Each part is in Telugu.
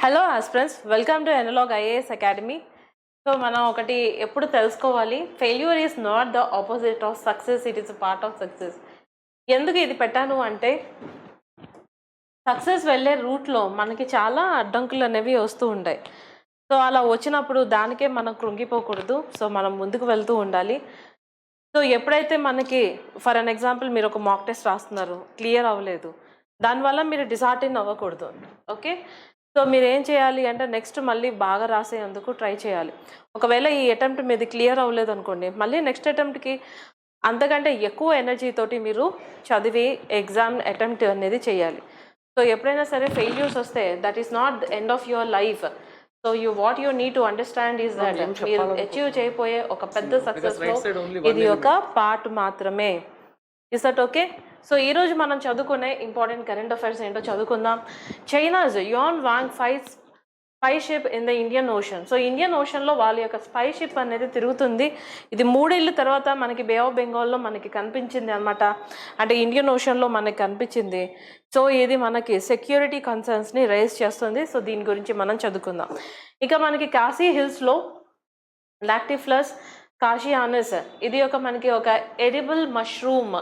Hello aspirants, welcome to analogue IAS academy. So మనం ఒకటి ఎప్పుడు తెలుసుకోవాలి, failure is not the opposite of success, it is part of success. ఎందుకు ఇది పెట్టాను అంటే, సక్సెస్ వెళ్ళే రూట్లో మనకి చాలా అడ్డంకులు అనేవి వస్తూ ఉంటాయి. సో అలా వచ్చినప్పుడు దానికే మనం కృంగిపోకూడదు. సో మనం ముందుకు వెళ్తూ ఉండాలి. సో ఎప్పుడైతే మనకి ఫర్ అన్ ఎగ్జాంపుల్ మీరు ఒక మాక్ టెస్ట్ రాస్తున్నారు, క్లియర్ అవ్వలేదు, దానివల్ల మీరు డిసార్టిన్ అవ్వకూడదు. ఓకే, సో మీరు ఏం చేయాలి అంటే నెక్స్ట్ మళ్ళీ బాగా రాసేందుకు ట్రై చేయాలి. ఒకవేళ ఈ అటెంప్ట్ మీది క్లియర్ అవ్వలేదు అనుకోండి, మళ్ళీ నెక్స్ట్ అటెంప్ట్కి అంతకంటే ఎక్కువ ఎనర్జీతోటి మీరు చదివి ఎగ్జామ్ అటెంప్ట్ అనేది చేయాలి. సో ఎప్పుడైనా సరే ఫెయిల్యూర్స్ వస్తే that is not end of your life. So what you need to understand is that మీరు అచీవ్ చేయబోయే ఒక పెద్ద సక్సెస్లో ఇది ఒక పార్ట్ మాత్రమే. Is that okay? సో ఈరోజు మనం చదువుకునే ఇంపార్టెంట్ కరెంట్ అఫైర్స్ ఏంటో చదువుకుందాం. China's Yuan Wang spy ship in the Indian Ocean. So Indian ఓషన్లో వాళ్ళ యొక్క స్పై షిప్ అనేది తిరుగుతుంది. ఇది 3 ఏళ్ళ తర్వాత మనకి బే ఆఫ్ బెంగాల్లో మనకి కనిపించింది అనమాట. అంటే ఇండియన్ ఓషన్లో మనకి కనిపించింది. సో ఇది మనకి సెక్యూరిటీ కన్సర్న్స్ని రైజ్ చేస్తుంది. సో దీని గురించి మనం చదువుకుందాం. ఇక మనకి కాశీ హిల్స్లో లాక్టిఫ్లస్ కాషియానస్, ఇది మనకి ఒక ఎడిబుల్ మష్రూమ్.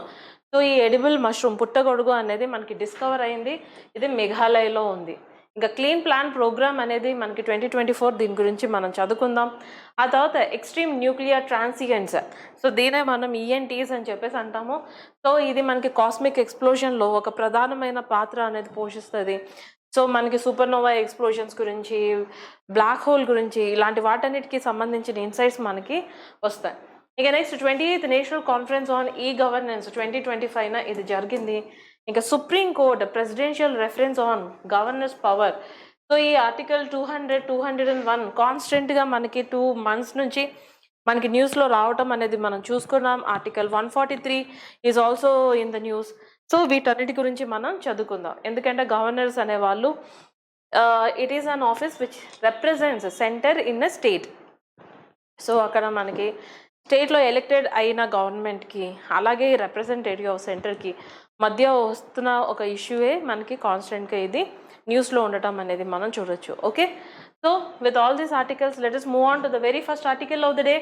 సో ఈ ఎడిబుల్ మష్రూమ్ పుట్టగొడుగు అనేది మనకి డిస్కవర్ అయింది. ఇది మేఘాలయలో ఉంది. ఇంకా క్లీన్ ప్లాన్ ప్రోగ్రామ్ అనేది మనకి 2024, దీని గురించి మనం చదువుకుందాం. ఆ తర్వాత ఎక్స్ట్రీమ్ న్యూక్లియర్ ట్రాన్సియెంట్స్, సో దీనే మనం ఈఎన్టీస్ అని చెప్పేసి అంటాము. సో ఇది మనకి కాస్మిక్ ఎక్స్ప్లోజన్లో ఒక ప్రధానమైన పాత్ర అనేది పోషిస్తుంది. సో మనకి సూపర్నోవా ఎక్స్ప్లోజన్స్ గురించి, బ్లాక్ హోల్ గురించి, ఇలాంటి వాటన్నిటికీ సంబంధించిన ఇన్సైట్స్ మనకి వస్తాయి. ఇక next 28th national conference on e governance 2025 ఇది జరిగింది. ఇంకా supreme court presidential reference on governors power. So ఈ ఆర్టికల్ 200, 201 కాన్స్టెంట్గా మనకి 2 months నుంచి మనకి న్యూస్లో రావటం అనేది మనం చూసుకున్నాం. Article 143 is also in the news. So వీటన్నిటి గురించి మనం చదువుకుందాం. ఎందుకంటే గవర్నర్స్ అనేవాళ్ళు it is an office which represents centre in a state. So అక్కడ మనకి స్టేట్లో ఎలక్టెడ్ అయిన గవర్నమెంట్కి అలాగే రిప్రజెంటేటివ్ ఆఫ్ సెంటర్కి మధ్య వస్తున్న ఒక ఇష్యూయే మనకి కాన్స్టెంట్గా ఇది న్యూస్లో ఉండటం అనేది మనం చూడొచ్చు. Okay, so with all these articles let us move on to the very first article of the day.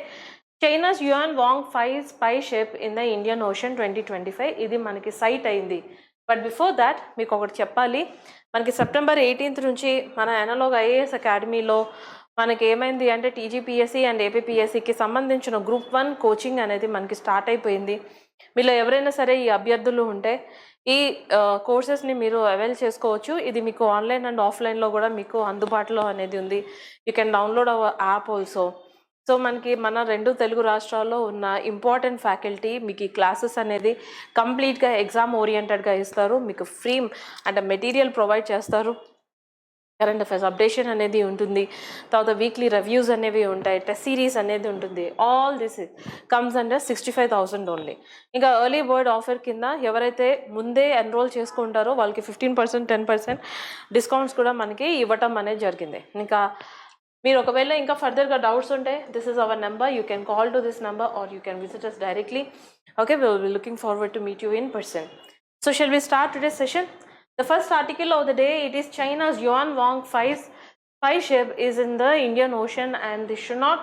China's Yuan Wang spy ship in the Indian Ocean 2025, ఇది మనకి సైట్ అయింది. బట్ బిఫోర్ దాట్ మీకు ఒకటి చెప్పాలి. మనకి September 18th నుంచి మన ఎనలాగ్ ఐఏఎస్ అకాడమీలో మనకి ఏమైంది అంటే టీజీపీఎస్సీ అండ్ ఏపీపీఎస్సీకి సంబంధించిన గ్రూప్ 1 కోచింగ్ అనేది మనకి స్టార్ట్ అయిపోయింది. మీలో ఎవరైనా సరే ఈ అభ్యర్థులు ఉంటే ఈ కోర్సెస్ని మీరు అవైల్ చేసుకోవచ్చు. ఇది మీకు ఆన్లైన్ అండ్ ఆఫ్లైన్లో కూడా మీకు అందుబాటులో అనేది ఉంది. You can download hour app also. So మనకి మన 2 తెలుగు రాష్ట్రాల్లో ఉన్న ఇంపార్టెంట్ ఫ్యాకల్టీ మీకు ఈ క్లాసెస్ అనేది కంప్లీట్గా ఎగ్జామ్ ఓరియంటెడ్గా ఇస్తారు. మీకు ఫ్రీ అంటే మెటీరియల్ ప్రొవైడ్ చేస్తారు. కరెంట్ అఫైర్స్ అప్డేషన్ అనేది ఉంటుంది. తర్వాత వీక్లీ రివ్యూస్ అనేవి ఉంటాయి. టెస్ట్ సిరీస్ అనేది ఉంటుంది. All this comes under 65,000 only. ఇంకా ఎర్లీ బర్డ్ ఆఫర్ కింద ఎవరైతే ముందే ఎన్రోల్ చేసుకుంటారో వాళ్ళకి 15%, 10% డిస్కౌంట్స్ కూడా మనకి ఇవ్వటం అనేది జరిగింది. ఇంకా మీరు ఒకవేళ ఇంకా ఫర్దర్గా డౌట్స్ ఉంటే this is our number, you can call to this number or you can visit us directly. Okay, we will be looking forward to meet you in person. So shall we start today's session? The first article of the day, it is China's Yuan Wang spy ship is in the Indian Ocean and this should not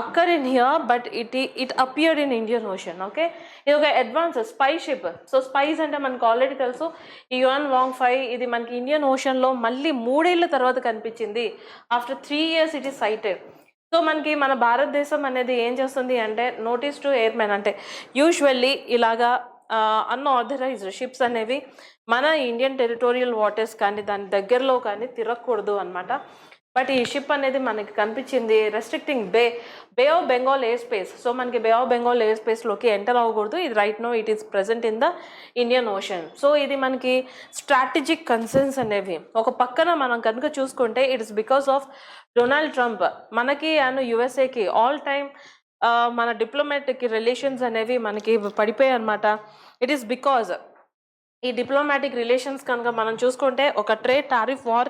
occur in here, but it appeared in Indian Ocean. Okay, ఇది ఒక advance spy ship. So spice అంటే మనకు ఆల్రెడీ తెలుసు. ఈ యువాన్ వాంగ్ 5 ఇది మనకి ఇండియన్ ఓషన్లో మళ్ళీ 3 ఏళ్ల తర్వాత కనిపించింది. After 3 years it is sighted. So మనకి మన భారతదేశం అనేది ఏం చేస్తుంది అంటే నోటీస్ టు ఎయిర్మెన్, అంటే యూజువల్లీ ఇలాగా అన్ఆథరైజ్డ్ షిప్స్ అనేవి మన ఇండియన్ టెరిటోరియల్ వాటర్స్ కానీ దాని దగ్గరలో కానీ తిరగకూడదు అనమాట. బట్ ఈ షిప్ అనేది మనకి కనిపించింది restricting Bay of Bengal air space. So మనకి బే ఆఫ్ బెంగాల్ ఎయిర్ స్పేస్లోకి ఎంటర్ అవ్వకూడదు. ఇది right now it is present in the Indian Ocean. So ఇది మనకి స్ట్రాటజిక్ కన్సర్న్స్ అనేవి ఒక పక్కన మనం కనుక చూసుకుంటే it is because of Donald Trump. మనకి అండ్ యుఎస్ఏకి ఆల్ టైమ్ మన డిప్లొమాటిక్ రిలేషన్స్ అనేవి మనకి పడిపోయాయి అనమాట. ఇట్ ఈస్ బికాజ్ ఈ డిప్లొమాటిక్ రిలేషన్స్ కనుక మనం చూసుకుంటే ఒక ట్రేడ్ టారిఫ్ వార్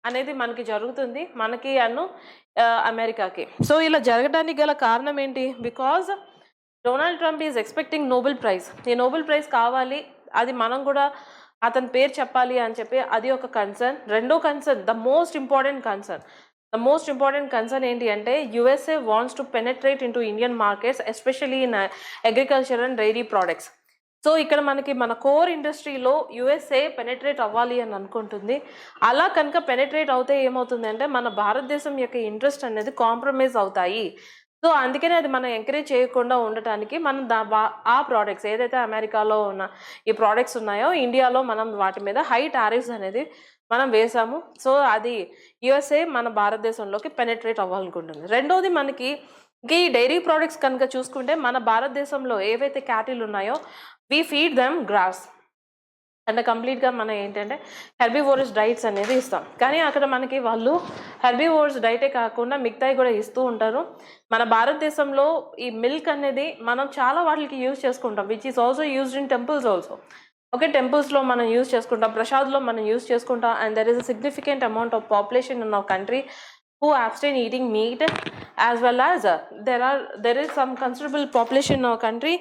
అనేది మనకి జరుగుతుంది, మనకి అను అమెరికాకి. సో ఇలా జరగడానికి గల కారణం ఏంటి? Because Donald Trump is expecting Nobel prize. ఈ నోబెల్ ప్రైజ్ కావాలి, అది మనం కూడా అతని పేరు చెప్పాలి అని చెప్పి అది ఒక కన్సర్న్. రెండో concern, the most important concern ఏంటి అంటే USA wants to penetrate into Indian markets especially in agriculture and dairy products. So ఇక్కడ మనకి మన కోర్ ఇండస్ట్రీలో యుఎస్ఏ పెనెట్రేట్ అవ్వాలి అని అనుకుంటుంది. అలా కనుక పెనెట్రేట్ అవుతే ఏమవుతుంది అంటే మన భారతదేశం యొక్క ఇంట్రెస్ట్ అనేది కాంప్రమైజ్ అవుతాయి. సో అందుకనే అది మనం ఎంకరేజ్ చేయకుండా ఉండటానికి మనం ఆ ప్రోడక్ట్స్ ఏదైతే అమెరికాలో ఉన్న ఈ ప్రోడక్ట్స్ ఉన్నాయో ఇండియాలో మనం వాటి మీద హై టారిఫ్స్ అనేది మనం వేసాము. సో అది యుఎస్ఏ మన భారతదేశంలోకి పెనెట్రేట్ అవ్వాలనుకుంటుంది. రెండోది మనకి ఈ డైరీ ప్రోడక్ట్స్ కనుక చూసుకుంటే మన భారతదేశంలో ఏవైతే క్యాటిల్ ఉన్నాయో వి ఫీడ్ దెమ్ గ్రాస్ అంటే కంప్లీట్గా మనం ఏంటంటే హెర్బివోరస్ డైట్స్ అనేది ఇస్తాం. కానీ అక్కడ మనకి వాళ్ళు హెర్బివోరస్ డైటే కాకుండా మిగతాయి కూడా ఇస్తూ ఉంటారు. మన భారతదేశంలో ఈ మిల్క్ అనేది మనం చాలా వాటికి యూజ్ చేసుకుంటాం, which is also used in temples also. Okay, టెంపుల్స్లో మనం యూజ్ చేసుకుంటాం, ప్రసాద్లో మనం యూజ్ చేసుకుంటాం. And there is a significant amount of population in our country who abstain eating meat, as well as there is some considerable population in our country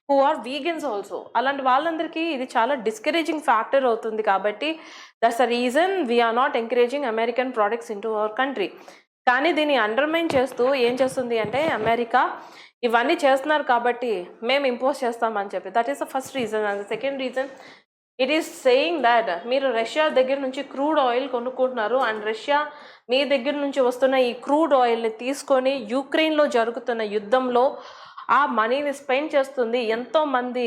who are vegans also. అలాంటి వాళ్ళందరికీ ఇది చాలా డిస్కరేజింగ్ ఫ్యాక్టర్ అవుతుంది. కాబట్టి that's the reason we're not encouraging American products in to our country. కానీ దీన్ని అండర్మైన్ చేస్తూ ఏం చేస్తుంది అంటే అమెరికా ఇవన్నీ చేస్తున్నారు కాబట్టి మేము ఇంపోజ్ చేస్తామని చెప్పి, that is the first reason. And second reason, it is saying that మీరు రష్యా దగ్గర నుంచి క్రూడ్ ఆయిల్ కొనుక్కుంటున్నారు అండ్ రష్యా మీ దగ్గర నుంచి వస్తున్న ఈ క్రూడ్ ఆయిల్ని తీసుకొని యుక్రెయిన్లో జరుగుతున్న యుద్ధంలో ఆ మనీని స్పెండ్ చేస్తుంది. ఎంతోమంది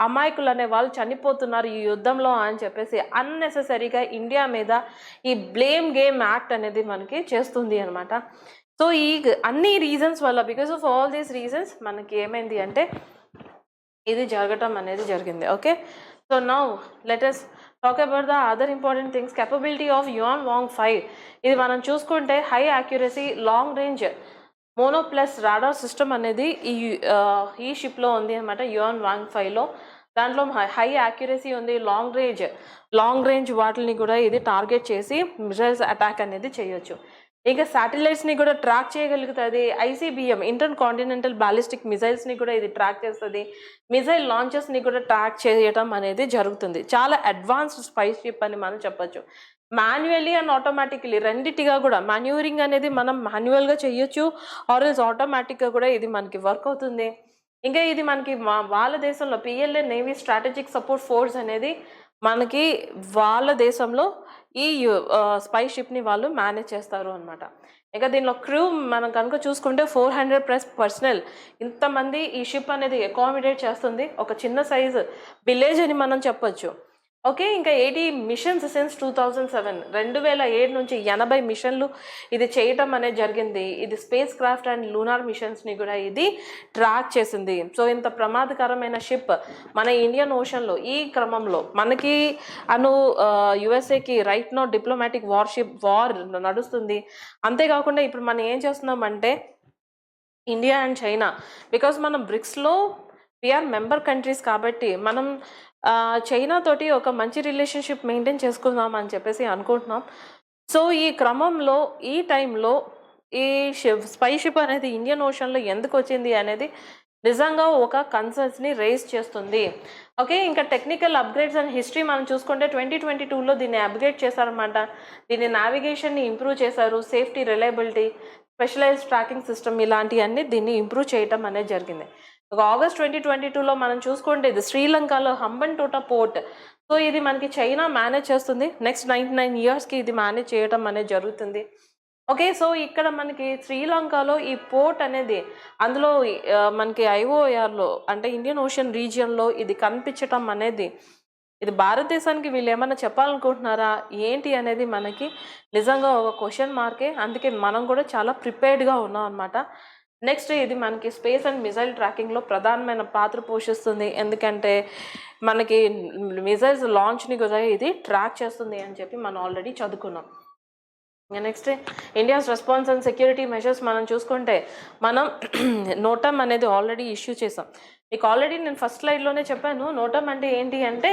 అమాయకులు అనే వాళ్ళు చనిపోతున్నారు ఈ యుద్ధంలో అని చెప్పేసి అన్నెసెసరీగా ఇండియా మీద ఈ బ్లేమ్ గేమ్ యాక్ట్ అనేది మనకి చేస్తుంది అనమాట. సో ఈ అన్ని రీజన్స్ వల్ల, because of all these reasons మనకి ఏమైంది అంటే ఇది జరగటం అనేది జరిగింది. Okay, so now let us talk about the other important things. Capability of Yuan Wang 5. ఇది మనం చూసుకుంటే high accuracy long range monopulse radar system అనేది ఈ షిప్లో ఉంది అనమాట, యువాన్ వాంగ్ 5లో. దాంట్లో హై యాక్యురసీ ఉంది, లాంగ్ రేంజ్ వాటిని కూడా ఇది టార్గెట్ చేసి మిసైల్స్ అటాక్ అనేది చేయొచ్చు. ఇంకా శాటిలైట్స్ని కూడా ట్రాక్ చేయగలుగుతుంది. ఐసీబీఎం ఇంటర్ కాంటినెంటల్ బాలిస్టిక్ మిసైల్స్ని కూడా ఇది ట్రాక్ చేస్తుంది. మిసైల్ లాంచెస్ని కూడా ట్రాక్ చేయటం అనేది జరుగుతుంది. చాలా అడ్వాన్స్డ్ స్పైస్ షిప్ అని మనం చెప్పొచ్చు. మాన్యువల్లీ అండ్ ఆటోమేటికలీ రెండిటిగా కూడా మాన్యూవరింగ్ అనేది మనం మాన్యువల్గా చేయొచ్చు, ఆర్ఎల్స్ ఆటోమేటిక్గా కూడా ఇది మనకి వర్క్ అవుతుంది. ఇంకా ఇది మనకి వాళ్ళ దేశంలో PLA navy strategic support force అనేది మనకి వాళ్ళ దేశంలో ఈ స్పై షిప్ని వాళ్ళు మేనేజ్ చేస్తారు అనమాట. ఇక దీనిలో క్రూ మనం కనుక చూసుకుంటే 400+ పర్సనల్ ఇంతమంది ఈ షిప్ అనేది అకామిడేట్ చేస్తుంది. ఒక చిన్న సైజు విలేజ్ అని మనం చెప్పొచ్చు. ఓకే, ఇంకా 80 మిషన్స్ సిన్స్ 2007 2007 నుంచి 80 మిషన్లు ఇది చేయటం అనేది జరిగింది. ఇది స్పేస్ క్రాఫ్ట్ అండ్ లూనార్ మిషన్స్ని కూడా ఇది ట్రాక్ చేసింది. సో ఇంత ప్రమాదకరమైన షిప్ మన ఇండియన్ ఓషన్లో ఈ క్రమంలో మనకి యుఎస్ఏకి రైట్ నో డిప్లొమాటిక్ వార్ నడుస్తుంది. అంతేకాకుండా ఇప్పుడు మనం ఏం చేస్తున్నామంటే ఇండియా అండ్ చైనా, బికాస్ మనం బ్రిక్స్లో వీఆర్ మెంబర్ కంట్రీస్ కాబట్టి మనం చైనా తోటి ఒక మంచి రిలేషన్షిప్ మెయింటైన్ చేసుకుందాం అని చెప్పేసి అనుకుంటున్నాం. సో ఈ క్రమంలో ఈ టైంలో ఈ స్పై షిప్ అనేది ఇండియన్ ఓషన్లో ఎందుకు వచ్చింది అనేది నిజంగా ఒక కన్సర్న్స్ని రేస్ చేస్తుంది. ఓకే, ఇంకా టెక్నికల్ అప్గ్రేడ్స్ అండ్ హిస్టరీ మనం చూసుకుంటే 2022లో దీన్ని అప్గ్రేడ్ చేశారన్నమాట. దీన్ని నావిగేషన్ని ఇంప్రూవ్ చేశారు, safety, reliability, specialized tracking system ఇలాంటివన్నీ దీన్ని ఇంప్రూవ్ చేయటం అనేది జరిగింది. ఆగస్ట్ 2022లో మనం చూసుకుంటే ఇది శ్రీలంకలో హంబన్టోట పోర్ట్. సో ఇది మనకి చైనా మేనేజ్ చేస్తుంది. నెక్స్ట్ 99 ఇయర్స్కి ఇది మేనేజ్ చేయటం అనేది జరుగుతుంది. ఓకే, సో ఇక్కడ మనకి శ్రీలంకలో ఈ పోర్ట్ అనేది అందులో మనకి ఐఓఆర్లో అంటే ఇండియన్ ఓషన్ రీజియన్లో ఇది కనిపించటం అనేది ఇది భారతదేశానికి వీళ్ళు ఏమైనా చెప్పాలనుకుంటున్నారా ఏంటి అనేది మనకి నిజంగా ఒక క్వశ్చన్ మార్కే. అందుకే మనం కూడా చాలా ప్రిపేర్డ్గా ఉన్నాం అనమాట. నెక్స్ట్ ఇది మనకి స్పేస్ అండ్ మిసైల్ ట్రాకింగ్లో ప్రధానమైన పాత్ర పోషిస్తుంది. ఎందుకంటే మనకి మిసైల్స్ లాంచ్ని కూడా ఇది ట్రాక్ చేస్తుంది అని చెప్పి మనం ఆల్రెడీ చదువుకున్నాం. Next India's response and security measures మనం చూసుకుంటే మనం నోటమ్ అనేది ఆల్రెడీ ఇష్యూ చేసాం. మీకు ఆల్రెడీ నేను ఫస్ట్ స్లైడ్లోనే చెప్పాను. నోటమ్ అంటే ఏంటి అంటే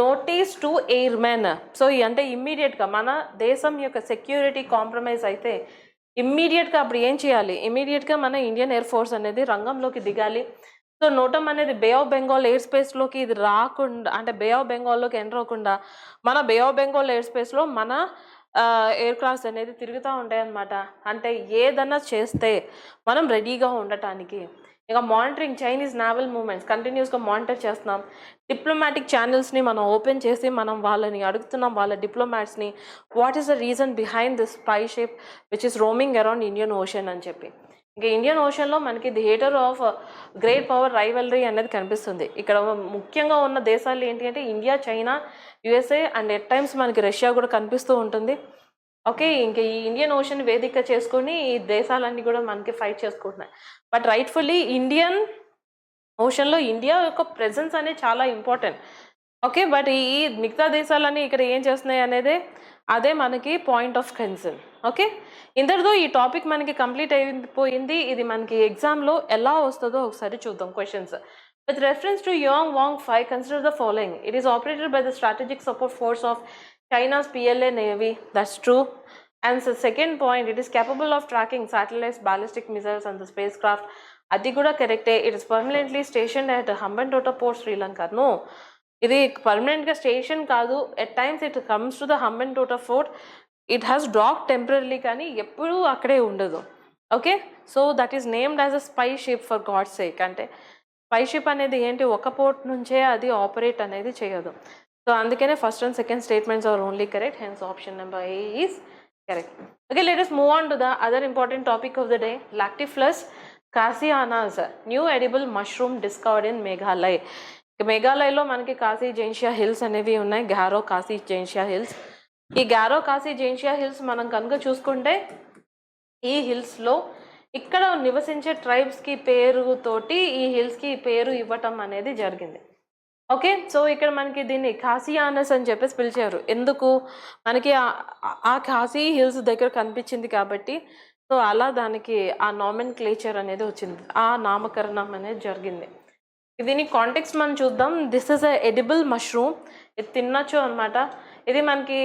నోటీస్ టు ఎయిర్మెన్. సో అంటే ఇమ్మీడియట్గా మన దేశం యొక్క సెక్యూరిటీ కాంప్రమైజ్ అయితే ఇమ్మీడియట్గా అప్పుడు ఏం చేయాలి, ఇమ్మీడియట్గా మన ఇండియన్ ఎయిర్ ఫోర్స్ అనేది రంగంలోకి దిగాలి. సో నోటమ్ అనేది బే ఆఫ్ బెంగాల్ ఎయిర్ స్పేస్లోకి ఇది రాకుండా, అంటే బే ఆఫ్ బెంగాల్లోకి ఎంటర్ అవ్వకుండా మన బే ఆఫ్ బెంగాల్ ఎయిర్ స్పేస్లో మన ఎయిర్ క్రాఫ్ట్స్ అనేది తిరుగుతూ ఉంటాయి అన్నమాట. అంటే ఏదన్నా చేస్తే మనం రెడీగా ఉండటానికి. ఇక మానిటరింగ్ చైనీస్ నావల్ మూవ్మెంట్స్ కంటిన్యూస్గా మానిటర్ చేస్తున్నాం. డిప్లొమాటిక్ ఛానల్స్ని మనం ఓపెన్ చేసి మనం వాళ్ళని అడుగుతున్నాం, వాళ్ళ డిప్లొమాట్స్ని, what is the reason behind this spy ship which is roaming around Indian Ocean అని చెప్పి. ఇంకా ఇండియన్ ఓషన్లో మనకి theatre of great power rivalry అనేది కనిపిస్తుంది. ఇక్కడ ముఖ్యంగా ఉన్న దేశాలు ఏంటి అంటే India, China, USA and at times మనకి రష్యా కూడా కనిపిస్తూ ఉంటుంది. ఓకే, ఇంకా ఈ ఇండియన్ ఓషన్ వేదిక చేసుకొని ఈ దేశాలన్నీ కూడా మనకి ఫైట్ చేసుకుంటున్నాయి. బట్ రైట్ఫుల్లీ ఇండియన్ ఓషన్లో ఇండియా యొక్క ప్రెజెన్స్ అనేది చాలా ఇంపార్టెంట్. ఓకే, బట్ ఈ మిగతా దేశాలన్నీ ఇక్కడ ఏం చేస్తున్నాయి అనేది అదే మనకి పాయింట్ ఆఫ్ కన్సర్న్. ఓకే, ఇంతటితో ఈ టాపిక్ మనకి కంప్లీట్ అయిపోయింది. ఇది మనకి ఎగ్జామ్లో ఎలా వస్తుందో ఒకసారి చూద్దాం questions. With reference to Yong Wang 5, consider the following. It is operated by the Strategic Support Force of China's PLA Navy. That's true. And the second point, it is capable of tracking satellites, ballistic missiles and the spacecraft. Adi kuda correct. It is permanently stationed at Hambantota Port, Sri Lanka. No, ఇది పర్మనెంట్గా స్టేషన్ కాదు. At times it comes to the Hambantota port. It has dock temporary, కానీ ఎప్పుడూ అక్కడే ఉండదు. Okay, so that is named as a spy ship for God sake. అంటే స్పై షిప్ అనేది ఏంటి, ఒక పోర్ట్ నుంచే అది ఆపరేట్ అనేది చేయదు. సో అందుకనే first and second statements are only correct. Hence option number A is correct. Okay, let us move on to the other important topic of the day. Lactifluus khasianus new edible mushroom discovered in Meghalaya. మేఘాలయలో మనకి కాశీ జైన్షియా హిల్స్ అనేవి ఉన్నాయి. గారో కాశీ జైన్షియా హిల్స్. ఈ గారో కాశీ జైన్షియా హిల్స్ మనం కనుక చూసుకుంటే ఈ హిల్స్లో ఇక్కడ నివసించే ట్రైబ్స్కి పేరుతోటి ఈ హిల్స్కి పేరు ఇవ్వటం అనేది జరిగింది. ఓకే, సో ఇక్కడ మనకి దీన్ని కాసియానస్ అని చెప్పేసి పిలిచారు. ఎందుకు, మనకి ఆ కాశీ హిల్స్ దగ్గర కనిపించింది కాబట్టి. సో అలా దానికి ఆ నామెన్క్లేచర్ అనేది వచ్చింది, ఆ నామకరణం అనేది జరిగింది. దీని కాంటెక్స్ట్ మనం చూద్దాం. This is a edible mushroom. ఇది తినచ్చు అనమాట. ఇది మనకి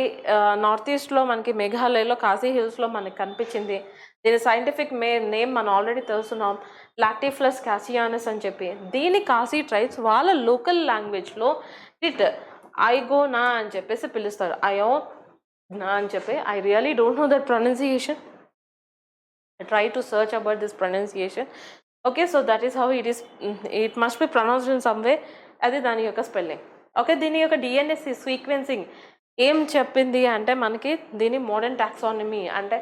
నార్త్ ఈస్ట్లో మనకి మేఘాలయలో కాశీ హిల్స్లో మనకి కనిపించింది. దీని సైంటిఫిక్ నేమ్ మనం ఆల్రెడీ తెలుసున్నాం, లాక్టిఫ్లస్ కాసియానస్ అని చెప్పి. దీని కాశీ ట్రైబ్స్ వాళ్ళ లోకల్ లాంగ్వేజ్లో ఇట్ ఐగోనా అని చెప్పేసి పిలుస్తారు. అయో నా అని చెప్పి. I really don't know that pronunciation. Try to search about this pronunciation. Okay, so that is how it is, it must be pronounced in some way. అది దాని యొక్క స్పెల్లింగ్. ఓకే, దీని యొక్క డిఎన్ఏ సీక్వెన్సింగ్ ఏం చెప్పింది అంటే మనకి దీని మోడర్న్ టాక్సానమీ అంటే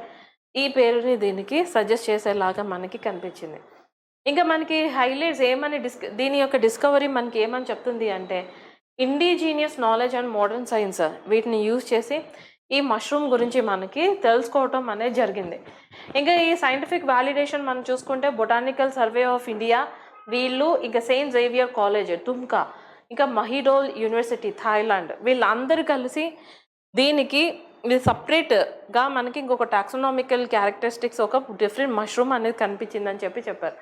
ఈ పేరుని దీనికి సజెస్ట్ చేసేలాగా మనకి కనిపించింది. ఇంకా మనకి హైలైట్స్ ఏమని దీని యొక్క డిస్కవరీ మనకి ఏమని చెప్తుంది అంటే indigenous knowledge and modern science వీటిని యూజ్ చేసి ఈ మష్రూమ్ గురించి మనకి తెలుసుకోవటం అనేది జరిగింది. ఇంకా ఈ సైంటిఫిక్ వ్యాలిడేషన్ మనం చూసుకుంటే బొటానికల్ సర్వే ఆఫ్ ఇండియా వీళ్ళు, ఇంకా సెయింట్ జేవియర్ కాలేజ్ తుమ్కా, ఇంకా మహిడోల్ యూనివర్సిటీ థాయిలాండ్, వీళ్ళందరూ కలిసి దీనికి ఇది సపరేట్గా మనకి ఇంకొక టాక్సోనామికల్ క్యారెక్టరిస్టిక్స్ ఒక డిఫరెంట్ మష్రూమ్ అనేది కనిపించిందని చెప్పారు.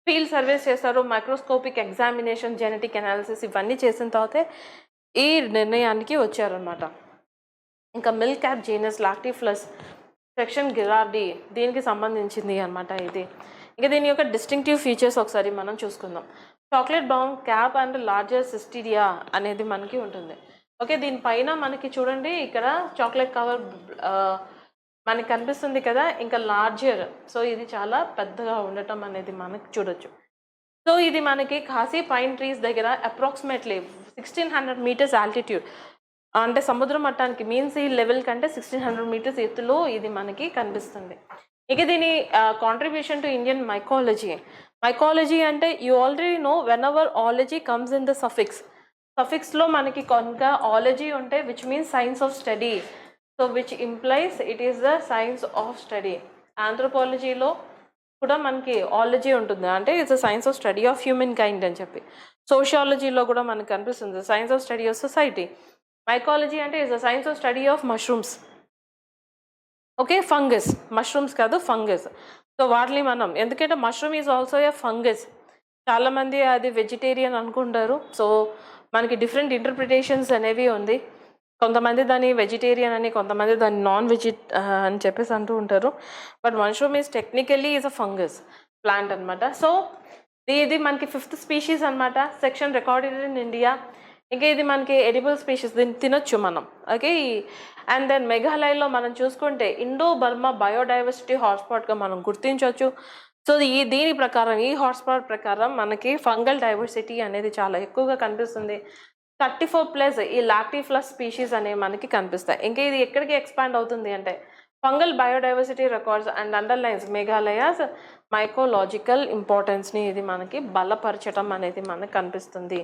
ఫీల్డ్ సర్వేస్ చేస్తారు, మైక్రోస్కోపిక్ ఎగ్జామినేషన్, జెనెటిక్ అనాలిసిస్ ఇవన్నీ చేసిన తర్వాతే ఈ నిర్ణయానికి వచ్చారనమాట. ఇంకా మిల్క్ క్యాప్ జీనస్ లాక్టిఫ్లస్ సెక్షన్ గిరార్డి దీనికి సంబంధించింది అనమాట ఇది. ఇంకా దీని యొక్క డిస్టింక్టివ్ ఫీచర్స్ ఒకసారి మనం చూసుకుందాం. Chocolate brown cap and larger cystidia అనేది మనకి ఉంటుంది. ఓకే, దీనిపైన మనకి చూడండి ఇక్కడ చాక్లెట్ కవర్ మనకి కనిపిస్తుంది కదా, ఇంకా లార్జర్, సో ఇది చాలా పెద్దగా ఉండటం అనేది మనకి చూడొచ్చు. సో ఇది మనకి కాశీ పైన్ ట్రీస్ దగ్గర అప్రాక్సిమేట్లీ 1600 మీటర్స్ ఆల్టిట్యూడ్, అంటే సముద్ర మట్టానికి మీన్ సీ లెవెల్ కంటే 1600 మీటర్స్ ఎత్తులో ఇది మనకి కనిపిస్తుంది. ఇక దీని కాంట్రిబ్యూషన్ టు ఇండియన్ మైకాలజీ అంటే you already know when our ology comes in the సఫిక్స్లో మనకి కనుక ఆలజీ ఉంటే which means science of study, so which implies it is the science of study. ఆంథ్రోపాలజీలో కూడా మనకి ఆలజీ ఉంటుంది, అంటే it's the science of study of human kind అని చెప్పి. సోషియాలజీలో కూడా మనకు కనిపిస్తుంది science of study of society. Mycology అంటే it's the science of study of mushrooms. Okay, fungus, mushrooms కాదు ఫంగస్. సో వాటిని మనం, ఎందుకంటే mushroom is also a fungus. చాలామంది అది వెజిటేరియన్ అనుకుంటారు. సో మనకి డిఫరెంట్ ఇంటర్ప్రిటేషన్స్ అనేవి ఉంది. కొంతమంది దాన్ని వెజిటేరియన్ అని, కొంతమంది దాన్ని నాన్ వెజి అని చెప్పేసి అంటూ ఉంటారు. But mushroom is technically is a fungus plant అనమాట. సో ఇది మనకి 5th స్పీషీస్ అనమాట, సెక్షన్ రికార్డెడ్ ఇన్ ఇండియా. ఇంకా ఇది మనకి ఎడిబుల్ స్పీషీస్, దీన్ని తినొచ్చు మనం. ఓకే, అండ్ దెన్ మేఘాలయలో మనం చూసుకుంటే ఇండో బర్మా బయోడైవర్సిటీ హాట్స్పాట్గా మనం గుర్తించవచ్చు. సో దీని ప్రకారం, ఈ హాట్స్పాట్ ప్రకారం మనకి ఫంగల్ డైవర్సిటీ అనేది చాలా ఎక్కువగా కనిపిస్తుంది. 34+ ఈ లాక్టిఫ్లస్ స్పీషీస్ అనేవి మనకి కనిపిస్తాయి. ఇంకా ఇది ఎక్కడికి ఎక్స్పాండ్ అవుతుంది అంటే fungal biodiversity records and underlines Meghalaya's mycological ఇంపార్టెన్స్ని ఇది మనకి బలపరచడం అనేది మనకు కనిపిస్తుంది.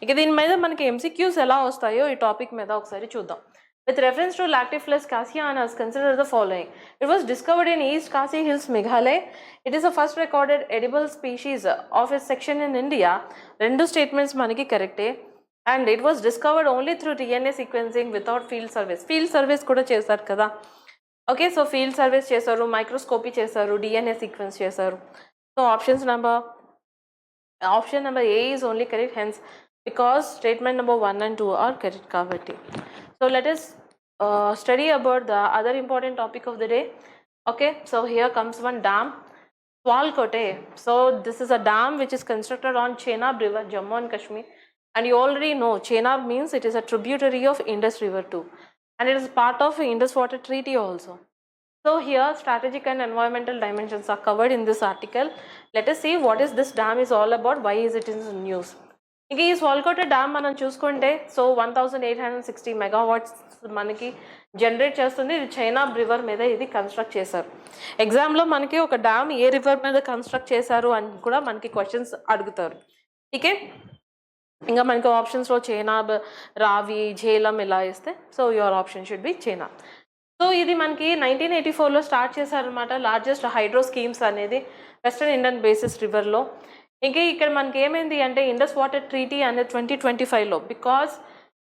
ఇక దీని మీద మనకి MCQs ఎలా వస్తాయో ఈ టాపిక్ మీద ఒకసారి చూద్దాం. With reference to Lactiflus cassianus, consider the following. It was discovered in East Khasi Hills, Meghalaya. It is the first recorded edible species of its section in India. Rendu statements manaki correct. And it was discovered only through DNA sequencing without field surveys. Field surveys kuda chesaru kada. Okay, so field surveys chesaru, microscopy chesaru, DNA sequence chesaru. So option number A is only correct, hence because statement number 1 and 2 are correct kabatti. So let us study about the other important topic of the day. Okay, so here comes one dam, Swalkote. So this is a dam which is constructed on Chenab River, Jammu and Kashmir. And you already know Chenab means it is a tributary of Indus River too. And it is part of Indus Water Treaty also. So here strategic and environmental dimensions are covered in this article. Let us see what is this dam is all about, why is it in the news. ఇంకా ఈ స్వాల్కోట డ్యామ్ మనం చూసుకుంటే సో 1860 మెగావాట్స్ మనకి జనరేట్ చేస్తుంది. ఇది చైనాబ్ రివర్ మీద ఇది కన్స్ట్రక్ట్ చేశారు. ఎగ్జామ్లో మనకి ఒక డ్యామ్ ఏ రివర్ మీద కన్స్ట్రక్ట్ చేశారు అని కూడా మనకి క్వశ్చన్స్ అడుగుతారు. ఓకే, ఇంకా మనకి ఆప్షన్స్లో చేనాబ్, రావి, ఝేలం ఇలా ఇస్తే so your option should be Chenab. So ఇది మనకి 1984లో స్టార్ట్ చేశారనమాట, లార్జెస్ట్ హైడ్రో స్కీమ్స్ అనేది వెస్టర్న్ ఇండియన్ బేసిస్ రివర్లో. ఇంకా ఇక్కడ మనకి ఏమైంది అంటే ఇండస్ వాటర్ ట్రీటీ అనేది 2025లో, బికాస్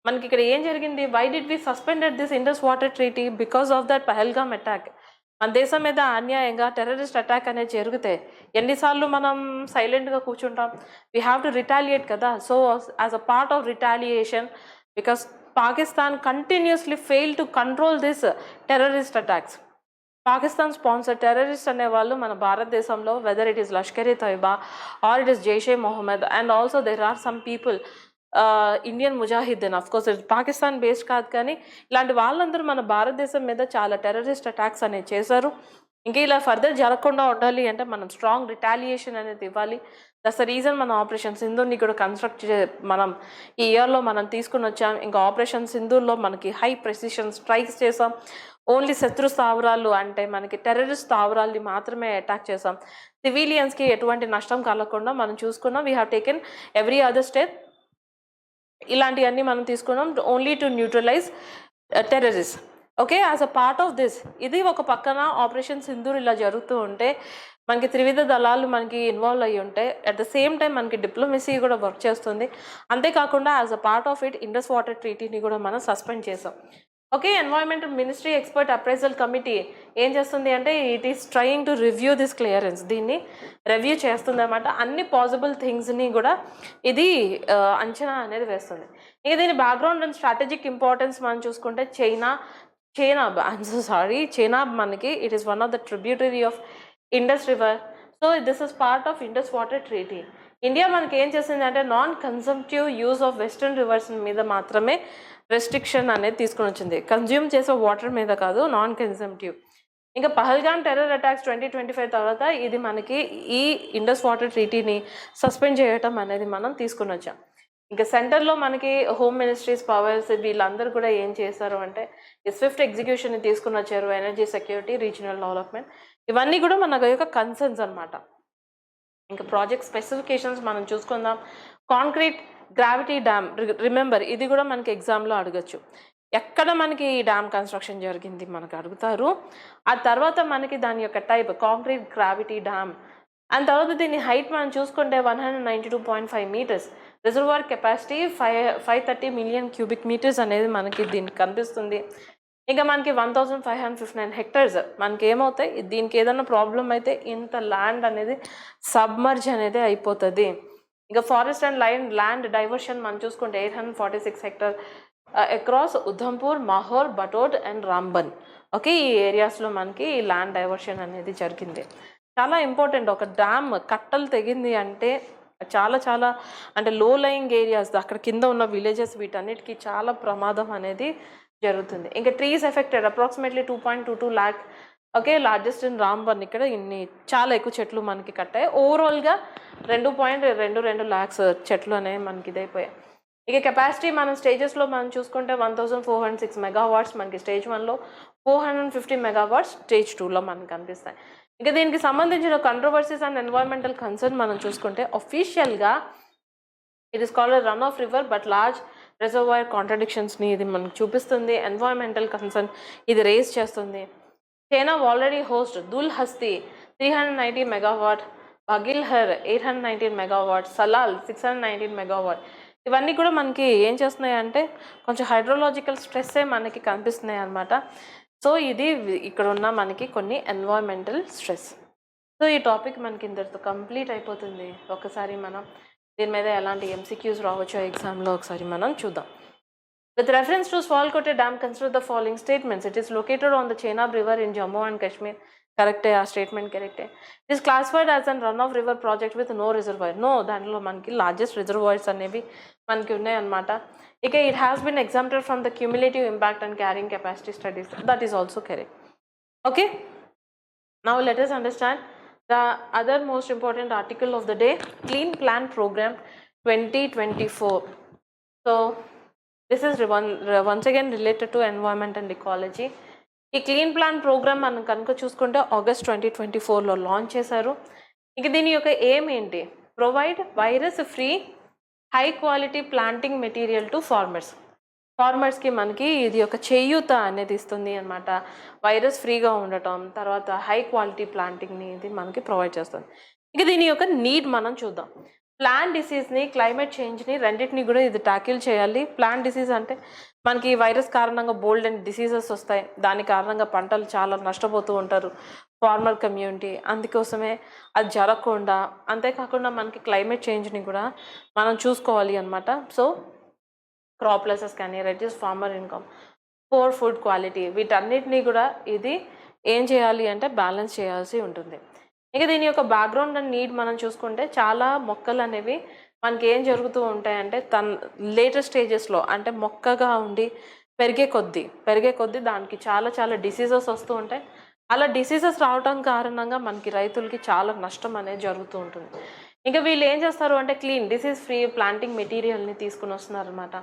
మనకి ఇక్కడ ఏం జరిగింది, why did we suspended this Indus water Treaty, because of that Pahalgam attack. మన దేశం మీద అన్యాయంగా టెర్రరిస్ట్ అటాక్ అనేది జరిగితే ఎన్నిసార్లు మనం సైలెంట్గా కూర్చుంటాం, వీ హ్యావ్ టు రిటాలియేట్ కదా. So as a part of retaliation, because Pakistan continuously fail to control this terrorist attacks. Pakistan sponsor terrorist అనేవాళ్ళు మన భారతదేశంలో, whether it is Lashkar-e Taiba or it is Jaish-e Mohammad, and also there are some people Indian Mujahideen, of course ఇది పాకిస్తాన్ బేస్డ్ కాదు, కానీ ఇలాంటి వాళ్ళందరూ మన భారతదేశం మీద చాలా టెర్రరిస్ట్ అటాక్స్ అనేవి చేశారు. ఇంకా ఇలా ఫర్దర్ జరగకుండా ఉండాలి అంటే మనం స్ట్రాంగ్ రిటాలియేషన్ అనేది ఇవ్వాలి. దట్స్ ద రీజన్ మన ఆపరేషన్ సింధూర్ని కూడా కన్స్ట్రక్ట్ మనం ఈ ఇయర్లో మనం తీసుకుని వచ్చాం. ఇంకా ఆపరేషన్ సింధూర్లో మనకి హై ప్రెసిషన్ స్ట్రైక్స్ చేసాం. ఓన్లీ శత్రు స్థావరాలు అంటే మనకి టెర్రరిస్ట్ స్థావరాల్ని మాత్రమే అటాక్ చేసాం. సివిలియన్స్కి ఎటువంటి నష్టం కలగకుండా మనం చూసుకున్నాం. We have taken every other step. ఇలాంటివన్నీ మనం తీసుకున్నాం only to neutralize terrorist. Okay, as a part of this ఇది ఒక పక్కన ఆపరేషన్ సింధూర్ ఇలా జరుగుతూ ఉంటే మనకి త్రివిధ దళాలు మనకి ఇన్వాల్వ్ అయ్యి ఉంటే అట్ ద సేమ్ టైం మనకి డిప్లొమసీ కూడా వర్క్ చేస్తుంది. అంతేకాకుండా as a part of it Indus water ట్రీటీని కూడా మనం సస్పెండ్ చేసాం. Okay, environmental ministry expert appraisal committee ఏం చేస్తుంది అంటే it is trying to review this clearance, దీన్ని రివ్యూ చేస్తుంది అన్నమాట. అన్ని పాసిబుల్ థింగ్స్ని కూడా ఇది అంచనా అనేది వేస్తుంది. ఇక దీని బ్యాక్గ్రౌండ్ అండ్ స్ట్రాటజిక్ ఇంపార్టెన్స్ మనం చూసుకుంటే చేనాబ్ మనకి it is one of the tributary of Indus river. So this is part of Indus water treaty. India మనకి ఏం చేసింది అంటే non consumptive use of western rivers మీద మాత్రమే రెస్ట్రిక్షన్ అనేది తీసుకుని వచ్చింది, కన్జ్యూమ్ చేసే వాటర్ మీద కాదు, నాన్ కన్సంప్టివ్. ఇంకా పహల్గామ్ టెర్రర్ అటాక్స్ 2025 తర్వాత ఇది మనకి ఈ ఇండస్ వాటర్ ట్రీటీని సస్పెండ్ చేయటం అనేది మనం తీసుకుని వచ్చాం. ఇంకా సెంటర్లో మనకి హోమ్ మినిస్ట్రీస్ పవర్స్ వీళ్ళందరూ కూడా ఏం చేశారు అంటే ఈ స్విఫ్ట్ ఎగ్జిక్యూషన్ని తీసుకుని వచ్చారు. ఎనర్జీ సెక్యూరిటీ, రీజనల్ డెవలప్మెంట్, ఇవన్నీ కూడా మన యొక్క కన్సర్న్స్ అనమాట. ఇంకా ప్రాజెక్ట్ స్పెసిఫికేషన్స్ మనం చూసుకుందాం. కాంక్రీట్ గ్రావిటీ డ్యామ్, రిమెంబర్ ఇది కూడా మనకి ఎగ్జామ్లో అడగచ్చు. ఎక్కడ మనకి ఈ డ్యామ్ కన్స్ట్రక్షన్ జరిగింది మనకు అడుగుతారు. ఆ తర్వాత మనకి దాని యొక్క type concrete gravity dam. And తర్వాత దీని హైట్ మనం చూసుకుంటే 192.5 metres, reservoir capacity 530 million cubic metres అనేది మనకి దీనికి కనిపిస్తుంది. ఇంకా మనకి 1559 హెక్టర్స్ మనకి ఏమవుతాయి, దీనికి ఏదైనా ప్రాబ్లం అయితే ఇంత ల్యాండ్ అనేది సబ్మర్జ్ అనేది అయిపోతుంది. ఇంకా ఫారెస్ట్ అండ్ ల్యాండ్ డైవర్షన్ మనం చూసుకుంటే 846 hectare across Udhampur, Mahore, Batote and Ramban. Okay, ఈ ఏరియాస్లో మనకి ఈ ల్యాండ్ డైవర్షన్ అనేది జరిగింది. చాలా ఇంపార్టెంట్. ఒక డ్యామ్ కట్టలు తెగింది అంటే చాలా చాలా అంటే లో లయింగ్ ఏరియాస్ అక్కడ కింద ఉన్న విలేజెస్ వీటన్నిటికీ చాలా ప్రమాదం అనేది జరుగుతుంది. ఇంకా trees affected approximately 2.22 lakh. Okay, largest in Ramban. ఇక్కడ ఇన్ని చాలా ఎక్కువ చెట్లు మనకి కట్టాయి. ఓవరాల్గా 2.22 lakhs చెట్లు అనేవి మనకి ఇదైపోయాయి. ఇక కెపాసిటీ మనం స్టేజెస్లో మనం చూసుకుంటే 1406 మెగావాట్స్ మనకి స్టేజ్ 1లో, 450 మెగావాట్స్ స్టేజ్ 2లో మనకి కనిపిస్తాయి. ఇక దీనికి సంబంధించిన కంట్రవర్సీస్ అండ్ ఎన్వైరన్మెంటల్ కన్సర్న్ మనం చూసుకుంటే అఫీషియల్గా it is called run of river but large reservoir కాంట్రడిక్షన్స్ని ఇది మనకు చూపిస్తుంది. ఎన్వైరన్మెంటల్ కన్సర్న్ ఇది రేస్ చేస్తుంది. China already host Dul Hasti 390 megawatt, Baglihar 819 megawatt, Salal 619 megawatt. ఇవన్నీ కూడా మనకి ఏం చేస్తున్నాయి అంటే కొంచెం హైడ్రోలాజికల్ స్ట్రెస్సే మనకి కనిపిస్తున్నాయి అన్నమాట. సో ఇది ఇక్కడ ఉన్న మనకి కొన్ని ఎన్వైరన్మెంటల్ స్ట్రెస్. సో ఈ టాపిక్ మనకి ఇంతటితో కంప్లీట్ అయిపోతుంది. ఒకసారి మనం దీని మీద ఎలాంటి ఎంసీక్యూస్ రావచ్చో ఎగ్జామ్లో ఒకసారి మనం చూద్దాం. With reference to Swalkote Dam, consider the following statements. It is located on the Chenab River in Jammu and Kashmir. Correct, a statement correct. It is classified as a run-off river project with no reservoir. No, దాంట్లో మనకి largest reservoirs అనేవి మనకి ఉన్నాయి అన్నమాట. ఇక it has been exempted from the cumulative impact and carrying capacity studies. That is also correct. Okay. Now let us understand the other most important article of the day, Clean Plan Program 2024. So this is once again related to environment and ecology. ఈ క్లీన్ ప్లాన్ ప్రోగ్రామ్ మనం కనుక చూసుకుంటే August 2024లో లాంచ్ చేశారు. ఇక దీని యొక్క ఎయిమ్ ఏంటి? Provide virus free high quality planting material to ఫార్మర్స్కి మనకి ఇది ఒక చేయూత అనేది ఇస్తుంది అనమాట. వైరస్ ఫ్రీగా ఉండటం, తర్వాత హై క్వాలిటీ ప్లాంటింగ్ని ఇది మనకి ప్రొవైడ్ చేస్తుంది. ఇక దీని యొక్క నీడ్ మనం చూద్దాం. ప్లాంట్ డిసీజ్ని, క్లైమేట్ చేంజ్ని రెండింటిని కూడా ఇది ట్యాకిల్ చేయాలి. ప్లాంట్ డిసీజ్ అంటే మనకి వైరస్ కారణంగా బోల్డ్ అండ్ డిసీజెస్ వస్తాయి. దాని కారణంగా పంటలు చాలా నష్టపోతూ ఉంటారు ఫార్మర్ కమ్యూనిటీ. అందుకోసమే అది జరగకుండా, అంతేకాకుండా మనకి క్లైమేట్ చేంజ్ని కూడా మనం చూసుకోవాలి అనమాట. సో క్రాప్ లాసెస్ కానీ, reduce farmer income, poor food quality, వీటన్నిటినీ కూడా ఇది ఏం చేయాలి అంటే బ్యాలెన్స్ చేయాల్సి ఉంటుంది. ఇక దీని యొక్క బ్యాక్గ్రౌండ్ అండ్ నీడ్ మనం చూసుకుంటే చాలా మొక్కలు అనేవి మనకి ఏం జరుగుతూ ఉంటాయంటే లేటర్ స్టేజెస్లో అంటే మొక్కగా ఉండి పెరిగే కొద్దీ దానికి చాలా డిసీజెస్ వస్తూ ఉంటాయి. అలా డిసీజెస్ రావడం కారణంగా మనకి రైతులకి చాలా నష్టం అనేది జరుగుతూ ఉంటుంది. ఇంకా వీళ్ళు ఏం చేస్తారు అంటే క్లీన్ డిసీజ్ ఫ్రీ ప్లాంటింగ్ మెటీరియల్ని తీసుకుని వస్తున్నారు అనమాట.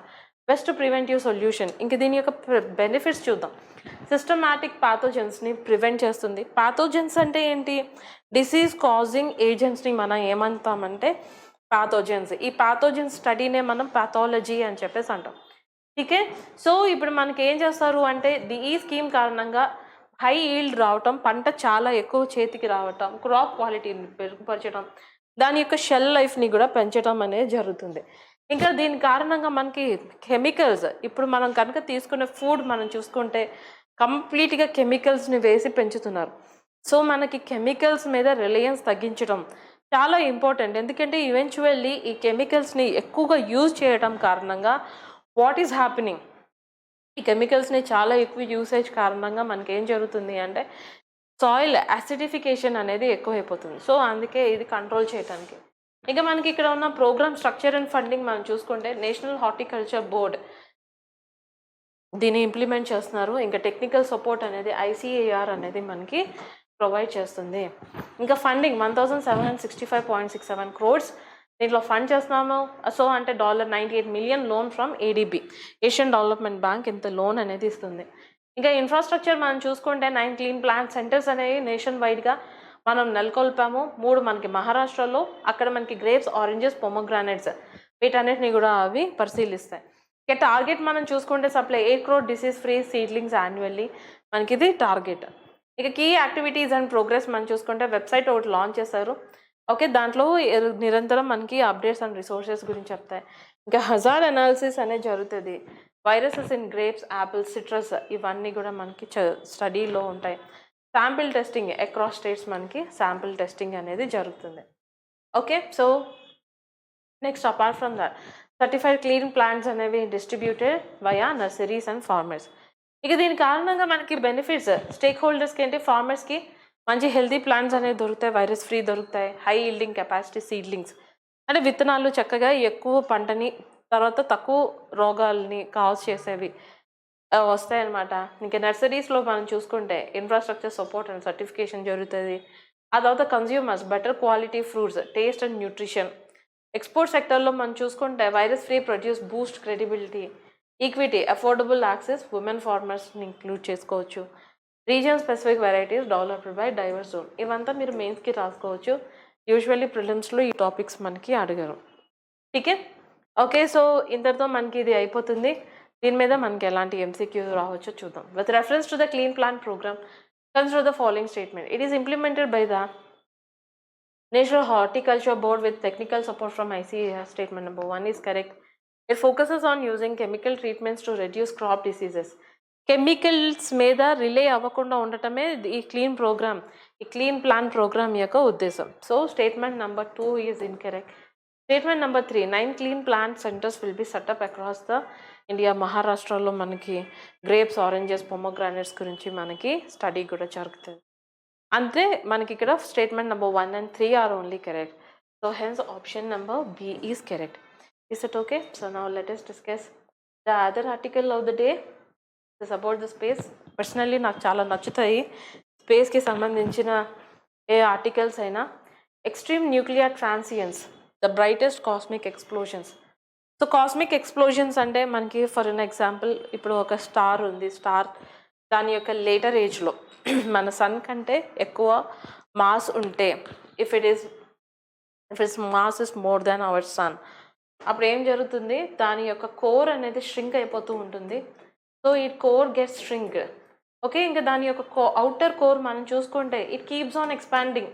Best preventive solution. ఇంక దీని యొక్క బెనిఫిట్స్ చూద్దాం. సిస్టమాటిక్ పాథోజెన్స్ని ప్రివెంట్ చేస్తుంది. పాథోజెన్స్ అంటే ఏంటి? డిసీజ్ కాజింగ్ ఏజెంట్స్ని మనం ఏమంటామంటే పాథోజెన్స్. ఈ పాథోజెన్స్ స్టడీనే మనం పాథాలజీ అని చెప్పేసి అంటాం. ఓకే, సో ఇప్పుడు మనకి ఏం చేస్తారు అంటే ఈ స్కీమ్ కారణంగా హై ఈల్డ్ రావటం, పంట చాలా ఎక్కువ చేతికి రావటం, క్రాప్ క్వాలిటీని మెరుగుపరచడం, దాని యొక్క షెల్ లైఫ్ని కూడా పెంచడం అనేది జరుగుతుంది. ఇంకా దీని కారణంగా మనకి కెమికల్స్, ఇప్పుడు మనం కనుక తీసుకునే ఫుడ్ మనం చూసుకుంటే కంప్లీట్గా కెమికల్స్ని వేసి పెంచుతున్నారు. సో మనకి కెమికల్స్ మీద రిలయన్స్ తగ్గించడం చాలా ఇంపార్టెంట్. ఎందుకంటే ఈవెన్చువల్లీ ఈ కెమికల్స్ని ఎక్కువగా యూజ్ చేయడం కారణంగా వాట్ ఈజ్ హ్యాపెనింగ్, ఈ కెమికల్స్ని చాలా ఎక్కువ యూసేజ్ కారణంగా మనకి ఏం జరుగుతుంది అంటే సాయిల్ యాసిడిఫికేషన్ అనేది ఎక్కువైపోతుంది. సో అందుకే ఇది కంట్రోల్ చేయడానికి. ఇక మనకి ఇక్కడ ఉన్న ప్రోగ్రామ్ స్ట్రక్చర్ అండ్ ఫండింగ్ మనం చూసుకుంటే నేషనల్ హార్టికల్చర్ బోర్డ్ దీన్ని ఇంప్లిమెంట్ చేస్తున్నారు. ఇంకా టెక్నికల్ సపోర్ట్ అనేది ICAR అనేది మనకి ప్రొవైడ్ చేస్తుంది. ఇంకా ఫండింగ్ 1765.67 crores దీంట్లో ఫండ్ చేస్తున్నాము. సో అంటే $98 million loan from ADB, Asian development bank ఇంత లోన్ అనేది ఇస్తుంది. ఇంకా ఇన్ఫ్రాస్ట్రక్చర్ మనం చూసుకుంటే 9 క్లీన్ ప్లాంట్ సెంటర్స్ అనేవి నేషన్ వైడ్గా మనం నెలకొల్పాము. 3 మనకి మహారాష్ట్రలో, అక్కడ మనకి గ్రేప్స్, ఆరెంజెస్, పొమోగ్రానైట్స్ వీటన్నిటిని కూడా అవి పరిశీలిస్తాయి. ఇక టార్గెట్ మనం చూసుకుంటే supply 8 crore disease free seedlings annually మనకి ఇది టార్గెట్. ఇక కీ యాక్టివిటీస్ అండ్ ప్రోగ్రెస్ మనం చూసుకుంటే వెబ్సైట్ ఒకటి లాంచ్ చేశారు. ఓకే, దాంట్లో నిరంతరం మనకి అప్డేట్స్ అండ్ రిసోర్సెస్ గురించి చెప్తాయి. ఇంకా హజార్డ్ అనాలిసిస్ అనేది జరుగుతుంది. Viruses in grapes, apples, citrus ఇవన్నీ కూడా మనకి స్టడీలో ఉంటాయి. శాంపిల్ టెస్టింగ్ అక్రాస్ స్టేట్స్ మనకి శాంపిల్ టెస్టింగ్ అనేది జరుగుతుంది. Okay, so next apart from that 35 clean plants అనేవి distributed via nurseries and farmers. ఇక దీని కారణంగా మనకి బెనిఫిట్స్ స్టేక్ హోల్డర్స్కి ఏంటి, ఫార్మర్స్కి మంచి హెల్తీ ప్లాంట్స్ అనేవి దొరుకుతాయి, వైరస్ ఫ్రీ దొరుకుతాయి, హై ఈల్డింగ్ కెపాసిటీ సీడ్లింగ్స్ అంటే విత్తనాలు చక్కగా ఎక్కువ పంటని తర్వాత తక్కువ రోగాల్ని కాజ్ చేసేవి వస్తాయన్నమాట. ఇంకా నర్సరీస్లో మనం చూసుకుంటే ఇన్ఫ్రాస్ట్రక్చర్ సపోర్ట్ అండ్ సర్టిఫికేషన్ జరుగుతుంది. ఆ తర్వాత consumers better quality fruits, taste and nutrition. Export సెక్టర్లో మనం చూసుకుంటే virus free produce boost credibility, equity, affordable access, women ఫార్మర్స్ని ఇంక్లూడ్ చేసుకోవచ్చు. Region specific varieties developed by diverse zone. ఇవంతా మీరు మెయిన్స్కి రాసుకోవచ్చు. యూజువల్లీ ప్రిలిమ్స్లో ఈ టాపిక్స్ మనకి అడిగారు. ఠీకే. ఓకే, సో ఇంతటితో మనకి ఇది అయిపోతుంది. దీని మీద మనకి ఎలాంటి ఎంసీక్యూ రావచ్చో చూద్దాం. With reference to the clean plant programme consider the following statement. It is implemented by the National Horticulture Board with technical support from ICAR. Statement number 1 is correct. It focuses on using chemical treatments to reduce crop diseases. Chemicals మీద రిలే అవ్వకుండా ఉండటమే ఈ క్లీన్ ప్రోగ్రామ్, ఈ క్లీన్ ప్లాన్ ప్రోగ్రామ్ యొక్క ఉద్దేశం. So statement number 2 is incorrect. Statement number 3, 9 clean plan centres will be setup across the India. మహారాష్ట్రలో మనకి గ్రేప్స్, ఆరెంజెస్, పొమోగ్రానైట్స్ గురించి మనకి స్టడీ కూడా జరుగుతుంది. అంతే మనకి ఇక్కడ statement number 1 and 3 are only correct. So hence option number B is correct. Is it okay? So now let us discuss the other article of the day. This is about the space. Personally నాకు చాలా నచ్చుతాయి స్పేస్కి సంబంధించిన ఏ ఆర్టికల్స్ అయినా. Extreme nuclear transients, the brightest cosmic explosions. So cosmic explosions అంటే మనకి ఫర్ ఎన్ ఎగ్జాంపుల్ ఇప్పుడు ఒక స్టార్ ఉంది. స్టార్ దాని యొక్క లేటర్ ఏజ్లో మన సన్ కంటే ఎక్కువ మాస్ ఉంటే, if its mass is more than our sun, అప్పుడు ఏం జరుగుతుంది, దాని యొక్క కోర్ అనేది ష్రింక్ అయిపోతూ ఉంటుంది. సో ఈ కోర్ గెట్స్ ష్రింక్. ఓకే, ఇంకా దాని యొక్క అవుటర్ కోర్ మనం చూసుకుంటే ఇట్ కీప్స్ ఆన్ ఎక్స్పాండింగ్.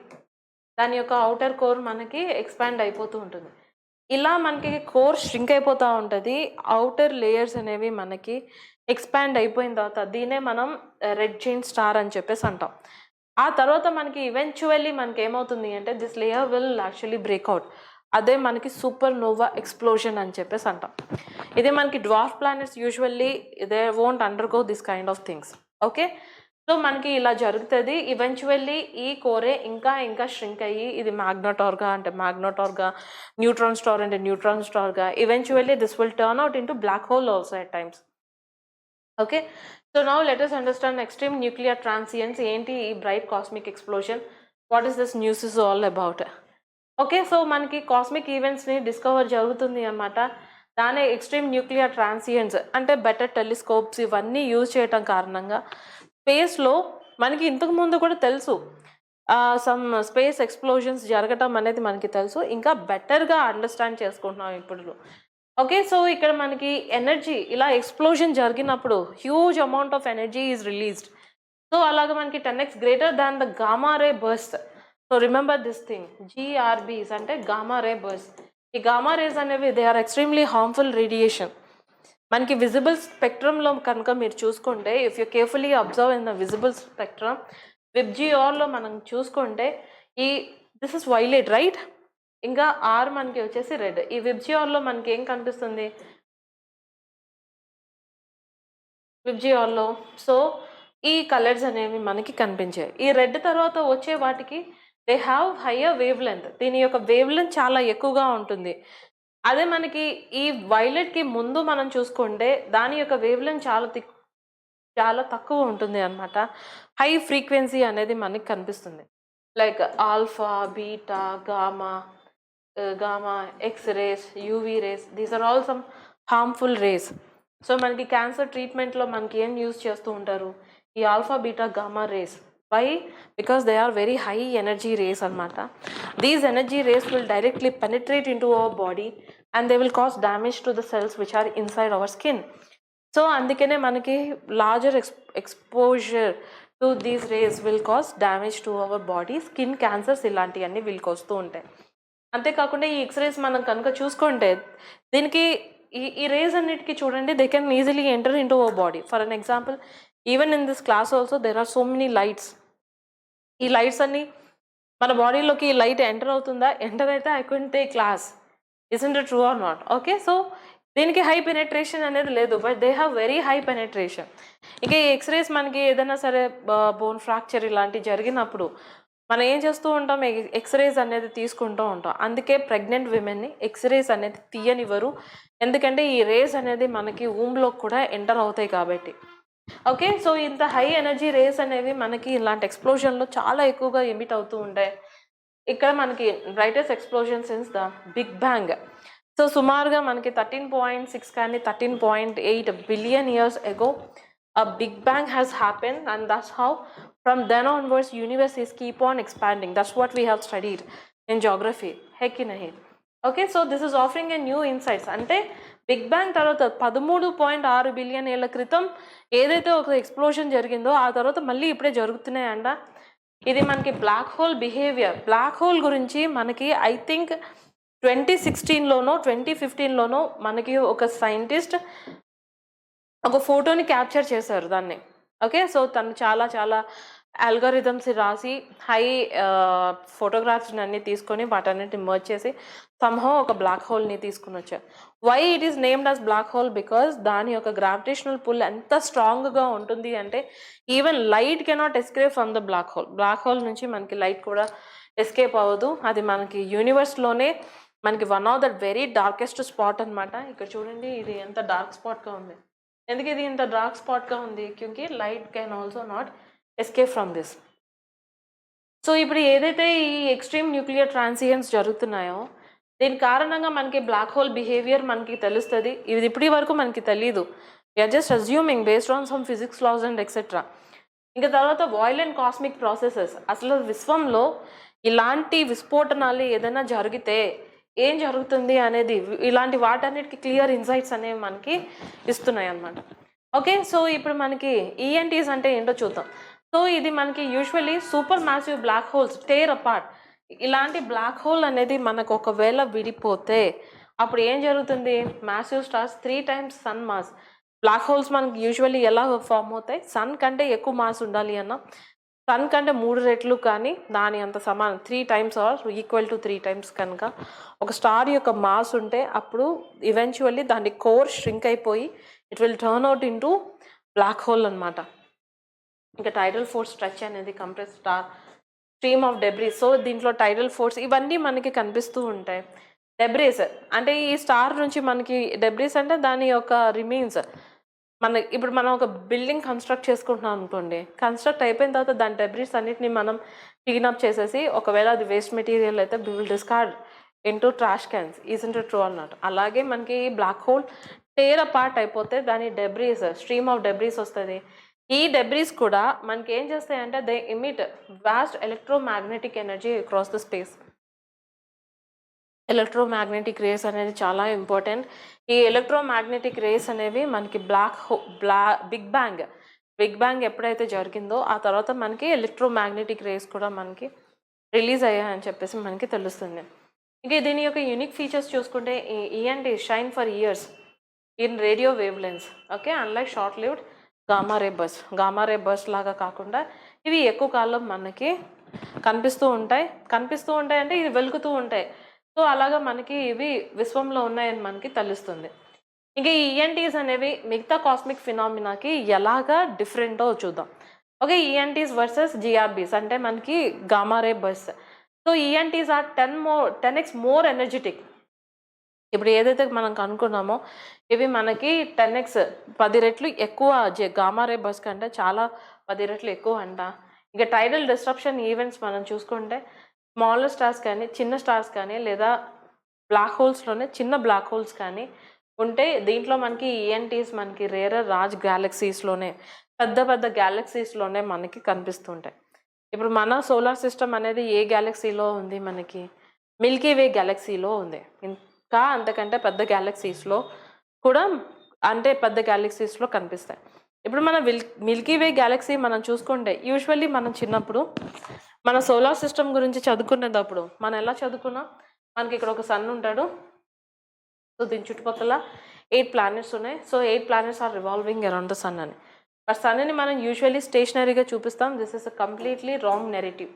దాని యొక్క అవుటర్ కోర్ మనకి ఎక్స్పాండ్ అయిపోతూ ఉంటుంది. ఇలా మనకి కోర్ ష్రింక్ అయిపోతూ ఉంటుంది. అవుటర్ లేయర్స్ అనేవి మనకి ఎక్స్పాండ్ అయిపోయిన తర్వాత దీనే మనం రెడ్ జైంట్ స్టార్ అని చెప్పేసి అంటాం. ఆ తర్వాత మనకి ఈవెన్చువల్లీ మనకి ఏమవుతుంది అంటే this layer will actually breakout. అదే మనకి సూపర్ నోవా ఎక్స్ప్లోజన్ అని చెప్పేసి అంటాం. ఇదే మనకి dwarf planets usually they won't undergo this kind of things. Okay, so మనకి ఇలా జరుగుతుంది. ఈవెన్చువల్లీ ఈ కోరే ఇంకా ష్రింక్ అయ్యి ఇది మ్యాగ్నెటార్గా అంటే మ్యాగ్నెటార్గా, న్యూట్రాన్ స్టార్ అంటే న్యూట్రాన్ స్టార్గా, eventually this will turn out into black hole also at times. Okay, so now let us understand extreme nuclear transients ఏంటి, ఈ bright cosmic explosion, what is this news is all about. Okay, so మనకి కాస్మిక్ ఈవెంట్స్ని డిస్కవర్ జరుగుతుంది అన్నమాట. దానే ఎక్స్ట్రీమ్ న్యూక్లియర్ ట్రాన్సియన్స్ అంటే బెటర్ టెలిస్కోప్స్ ఇవన్నీ యూజ్ చేయటం కారణంగా స్పేస్లో మనకి ఇంతకుముందు కూడా తెలుసు సమ్ స్పేస్ ఎక్స్ప్లోజన్స్ జరగటం అనేది మనకి తెలుసు. ఇంకా బెటర్గా అండర్స్టాండ్ చేసుకుంటున్నాం ఇప్పుడు. ఓకే, సో ఇక్కడ మనకి ఎనర్జీ ఇలా ఎక్స్ప్లోజన్ జరిగినప్పుడు huge amount of energy is released. So అలాగే మనకి 10x greater than the gamma ray burst. So remember this thing, GRBs అంటే గామా రే బర్స్ట్. ఈ గామా రేస్ అనేవి they are extremely harmful radiation. మనకి విజిబుల్ స్పెక్ట్రమ్లో కనుక మీరు చూసుకుంటే, if you carefully observe in the visible spectrum, విబ్జిఆర్లో మనం చూసుకుంటే ఈ దిస్ ఇస్ వైలెట్ రైట్, ఇంకా ఆర్ మనకి వచ్చేసి రెడ్. ఈ విబ్జిఆర్లో మనకి ఏం కనిపిస్తుంది విబ్జిఆర్లో? సో ఈ కలర్స్ అనేవి మనకి కనిపించాయి. ఈ రెడ్ తర్వాత వచ్చే వాటికి they have higher wave length. దీని యొక్క వేవ్ లెంత్ చాలా ఎక్కువగా ఉంటుంది. అదే మనకి ఈ వైలెట్కి ముందు మనం చూసుకుంటే దాని యొక్క వేవ్ లెంత్ చాలా తక్కువ ఉంటుంది అన్నమాట. హై ఫ్రీక్వెన్సీ అనేది మనకి కనిపిస్తుంది. Like alpha, beta, gamma, X rays, UV rays, these are all some harmful rays. So మనకి క్యాన్సర్ ట్రీట్మెంట్లో మనకి ఏం యూజ్ చేస్తూ ఉంటారు, ఈ alpha, beta, gamma rays. Why? Because they are very high energy rays అనమాట. These energy rays will directly penetrate in to our body and they will cause damage to the cells which are inside our skin. So అందుకనే మనకి larger exposure to these rays will cause damage to our body, skin cancers ఇలాంటివన్నీ వీళ్ళకి వస్తూ ఉంటాయి. అంతేకాకుండా ఈ ఎక్స్రేస్ మనం కనుక చూసుకుంటే దీనికి ఈ రేస్ అన్నిటికీ చూడండి, they can easily enter in to our body. For an example, even in this class also there are so many lights. ఈ లైట్స్ అన్ని మన బాడీలోకి ఈ లైట్ ఎంటర్ అవుతుందా? ఎంటర్ అయితే I couldn't take class. Isn't it true or not? Okay, so దీనికి హై పెనెట్రేషన్ అనేది లేదు, but they have very high penetration. ఇక ఈ ఎక్స్రేస్ మనకి ఏదైనా సరే బోన్ ఫ్రాక్చర్ ఇలాంటివి జరిగినప్పుడు మనం ఏం చేస్తూ ఉంటాం, ఎక్స్రేస్ అనేది తీసుకుంటూ ఉంటాం. అందుకే ప్రెగ్నెంట్ విమెన్ని ఎక్స్రేస్ అనేది తీయనివ్వరు. ఎందుకంటే ఈ రేస్ అనేది మనకి ఊమ్లోకి కూడా ఎంటర్ అవుతాయి కాబట్టి. ఓకే, సో ఇంత హై ఎనర్జీ రేస్ అనేవి మనకి ఇలాంటి ఎక్స్ప్లోజన్లో చాలా ఎక్కువగా ఎమిట్ అవుతూ ఉంటాయి. ఇక్కడ మనకి brightest explosion since the big bang. So సుమారుగా మనకి 13.6 కానీ 13.8 billion years ago a big bang has happened, and that's how from then onwards universe is keep on expanding. That's what we have studied in geography. Heck in a head. Okay, so this is offering a new insights. అంటే బిగ్ బ్యాంగ్ తర్వాత 13.6 బిలియన్ ఏళ్ల క్రితం ఏదైతే ఒక ఎక్స్ప్లోజన్ జరిగిందో ఆ తర్వాత మళ్ళీ ఇప్పుడే జరుగుతున్నాయంట. ఇది మనకి black hole behaviour, black hole గురించి మనకి ఐ థింక్ 2016లోనో 2015లోనో మనకి ఒక సైంటిస్ట్ ఒక ఫోటోని క్యాప్చర్ చేశారు దాన్ని. ఓకే, సో తను చాలా చాలా ఆల్గోరిథమ్స్ రాసి హై ఫోటోగ్రాఫ్స్ని అన్ని తీసుకొని వాటన్నిటిని మర్జ్ చేసి సంహౌ ఒక బ్లాక్ హోల్ని తీసుకుని వచ్చారు. Why it is named as black hole? Because దాని యొక్క గ్రావిటేషనల్ పుల్ ఎంత స్ట్రాంగ్గా ఉంటుంది అంటే even light cannot escape from the black hole. Black hole నుంచి మనకి లైట్ కూడా ఎస్కేప్ అవ్వదు. అది మనకి యూనివర్స్లోనే మనకి one of the very darkest spot అనమాట. ఇక్కడ చూడండి, ఇది ఎంత డార్క్ స్పాట్గా ఉంది. ఎందుకు ఇది ఇంత డార్క్ స్పాట్గా ఉంది? క్యూంకి light can also not escape from this. So ఇప్పుడు ఏదైతే ఈ ఎక్స్ట్రీమ్ న్యూక్లియర్ ట్రాన్సియన్స్ జరుగుతున్నాయో దీని కారణంగా మనకి బ్లాక్ హోల్ బిహేవియర్ మనకి తెలుస్తుంది. ఇది ఇప్పటి వరకు మనకి తెలీదు. We're just assuming based on some physics laws and etcetera. ఇంకా తర్వాత వాయిలెంట్ కాస్మిక్ ప్రాసెసెస్. అసలు విశ్వంలో ఇలాంటి విస్ఫోటనాలు ఏదైనా జరిగితే ఏం జరుగుతుంది అనేది ఇలాంటి వాటన్నిటికి క్లియర్ ఇన్సైట్స్ అనేవి మనకి ఇస్తున్నాయి అన్నమాట. ఓకే, సో ఇప్పుడు మనకి ఈఎన్టీస్ అంటే ఏంటో చూద్దాం. సో ఇది మనకి usually super massive black holes tear apart. ఇలాంటి బ్లాక్ హోల్ అనేది మనకు ఒకవేళ విడిపోతే అప్పుడు ఏం జరుగుతుంది? Massive stars 3 times sun mass. Black holes మనకి యూజువల్లీ ఎలా ఫామ్ అవుతాయి? సన్ కంటే ఎక్కువ మాస్ ఉండాలి అన్న, సన్ కంటే 3 రెట్లు కానీ దాని అంత సమానం 3 times or equal to 3 times కనుక ఒక స్టార్ యొక్క మాస్ ఉంటే అప్పుడు ఈవెన్చువల్లీ దాని కోర్ ష్రింక్ అయిపోయి it will turn out into black hole అనమాట. ఇంకా టైడల్ ఫోర్స్ స్ట్రెచ్ అనేది compress star stream of debris. So దీంట్లో టైడల్ ఫోర్స్ ఇవన్నీ మనకి కనిపిస్తూ ఉంటాయి. డెబ్రీస్ అంటే ఈ స్టార్ నుంచి మనకి డెబ్రీస్ అంటే దాని యొక్క రిమైన్స్. ఇప్పుడు మనం ఒక బిల్డింగ్ కన్స్ట్రక్ట్ చేసుకుంటున్నాం అనుకోండి, కన్స్ట్రక్ట్ అయిపోయిన తర్వాత దాని డెబ్రీస్ అన్నిటిని మనం క్లీనప్ చేసేసి ఒకవేళ అది వేస్ట్ మెటీరియల్ అయితే we will discard into trash cans. Isn't true అన్నట్టు. అలాగే మనకి బ్లాక్ హోల్ టేర్ అపార్ట్ అయిపోతే దాని డెబ్రీస్ స్ట్రీమ్ ఆఫ్ డెబ్రీస్ వస్తుంది. ఈ డెబ్రీస్ కూడా మనకి ఏం చేస్తాయంటే they emit vast electromagnetic energy across the space. Electromagnetic rays అనేది చాలా ఇంపార్టెంట్. ఈ ఎలక్ట్రోమాగ్నెటిక్ రేస్ అనేవి మనకి బిగ్ బ్యాంగ్ ఎప్పుడైతే జరిగిందో ఆ తర్వాత మనకి ఎలక్ట్రోమాగ్నెటిక్ రేస్ కూడా మనకి రిలీజ్ అయ్యాయని చెప్పేసి మనకి తెలుస్తుంది. ఇంకా దీని యొక్క యూనిక్ ఫీచర్స్ చూసుకుంటే ENT shine for years in radio wavelengths. Okay, unlike short lived gamma ray bursts లాగా కాకుండా ఇవి ఎక్కువ కాలం మనకి కనిపిస్తూ ఉంటాయి అంటే ఇవి వెలుగుతూ ఉంటాయి. సో అలాగా మనకి ఇవి విశ్వంలో ఉన్నాయని మనకి తెలుస్తుంది. ఇంకా ఈ ఈఎన్టీస్ అనేవి మిగతా కాస్మిక్ ఫినామినాకి ఎలాగా డిఫరెంటో చూద్దాం. ఓకే, ఈఎన్టీస్ వర్సెస్ జిఆర్బీస్ అంటే మనకి gamma ray bursts. So ENTs are 10x more energetic. ఇప్పుడు ఏదైతే మనం కనుక్కున్నామో ఇవి మనకి 10x 10 రెట్లు ఎక్కువ గామా రే బర్స్ కంటే చాలా 10 రెట్లు ఎక్కువ అంట. ఇంకా టైడల్ డిస్ట్రప్షన్ ఈవెంట్స్ మనం చూసుకుంటే స్మాలర్ స్టార్స్ కానీ చిన్న స్టార్స్ కానీ లేదా బ్లాక్ హోల్స్లోనే చిన్న బ్లాక్ హోల్స్ కానీ ఉంటే దీంట్లో మనకి ఈఎన్టీస్ మనకి రేరర్ రాజ్ గ్యాలక్సీస్లోనే పెద్ద గ్యాలక్సీస్లోనే మనకి కనిపిస్తుంటాయి. ఇప్పుడు మన సోలార్ సిస్టమ్ అనేది ఏ గ్యాలక్సీలో ఉంది? మనకి మిల్కీ వే గ్యాలక్సీలో ఉంది. ఇంకా అంతకంటే పెద్ద గ్యాలక్సీస్లో కూడా అంటే పెద్ద గ్యాలక్సీస్లో కనిపిస్తాయి. ఇప్పుడు మన మిల్కీ వే గ్యాలక్సీ మనం చూసుకుంటే యూజువల్లీ మనం చిన్నప్పుడు మన సోలార్ సిస్టమ్ గురించి చదువుకునేటప్పుడు మనం ఎలా చదువుకున్నాం? మనకి ఇక్కడ ఒక సన్ ఉంటాడు. సో దీని చుట్టుపక్కల 8 planets ఉన్నాయి. So 8 planets are revolving around the sun అని. బట్ సన్ని మనం యూజువల్లీ స్టేషనరీగా చూపిస్తాం. This is a completely wrong narrative.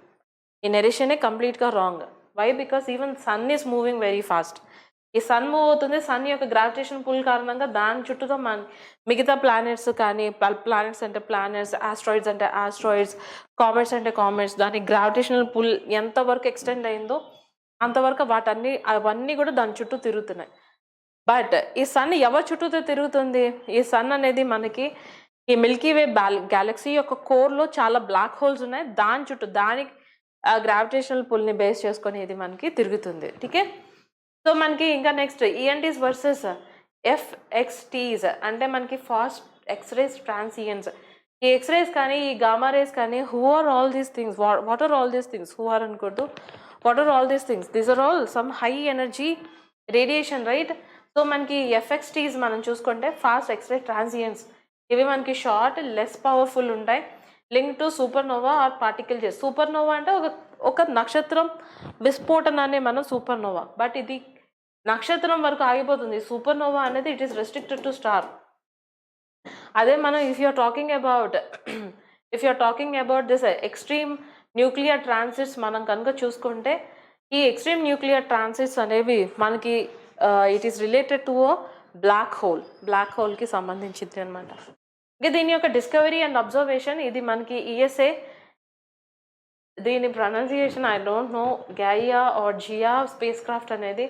ఈ నెరేషనే కంప్లీట్గా wrong. Why? Because even sun is moving very fast. ఈ సన్ మూవ్ అవుతుంది, సన్ యొక్క గ్రావిటేషన్ పుల్ కారణంగా దాని చుట్టూతో మిగతా ప్లానెట్స్ కానీ, ప్లానెట్స్ అంటే ప్లానెట్స్, ఆస్ట్రాయిడ్స్ అంటే ఆస్ట్రాయిడ్స్, కామెట్స్ అంటే కామెట్స్, దాని గ్రావిటేషనల్ పుల్ ఎంతవరకు ఎక్స్టెండ్ అయిందో అంతవరకు అవన్నీ కూడా దాని చుట్టూ తిరుగుతున్నాయి. బట్ ఈ సన్ ఎవరి చుట్టూతో తిరుగుతుంది? ఈ సన్ అనేది మనకి ఈ మిల్కీ వే గ్యాలక్సీ యొక్క కోర్లో చాలా బ్లాక్ హోల్స్ ఉన్నాయి, దాని చుట్టూ దానికి గ్రావిటేషనల్ పుల్ని బేస్ చేసుకొని ఇది మనకి తిరుగుతుంది. ఠీకే. సో మనకి ఇంకా నెక్స్ట్ ఈఎన్టీస్ వర్సెస్ ఎఫ్ఎక్స్టీస్ అంటే మనకి ఫాస్ట్ ఎక్స్రేస్ ట్రాన్సియన్స్. ఈ ఎక్స్రేస్ కానీ ఈ గామా రేస్ కానీ who are all these things, what are all these things, who are అనకూడదు, what are all these things, these are all some high energy radiation, right. So మనకి ఎఫ్ఎక్స్టీస్ మనం చూసుకుంటే ఫాస్ట్ ఎక్స్రే ట్రాన్సియన్స్, ఇవి మనకి షార్ట్ లెస్ పవర్ఫుల్ ఉంటాయి, link to supernova or particle jets. Supernova అంటే ఒక నక్షత్రం విస్ఫోటనాన్ని మనం సూపర్నోవా, బట్ ఇది నక్షత్రం వరకు ఆగిపోతుంది. సూపర్నోవా అనేది it is restricted to star. అదే మనం if you're talking about this extreme nuclear transits మనం కనుక చూసుకుంటే ఈ ఎక్స్ట్రీమ్ న్యూక్లియర్ ట్రాన్సిట్స్ అనేవి మనకి it is related to black హోల్కి సంబంధించింది అనమాట. ఇంకా దీని యొక్క డిస్కవరీ అండ్ అబ్జర్వేషన్ ఇది మనకి ఈఎస్ఏ, దీని pronunciation I don't know, Gaia or Gia spacecraft అనేది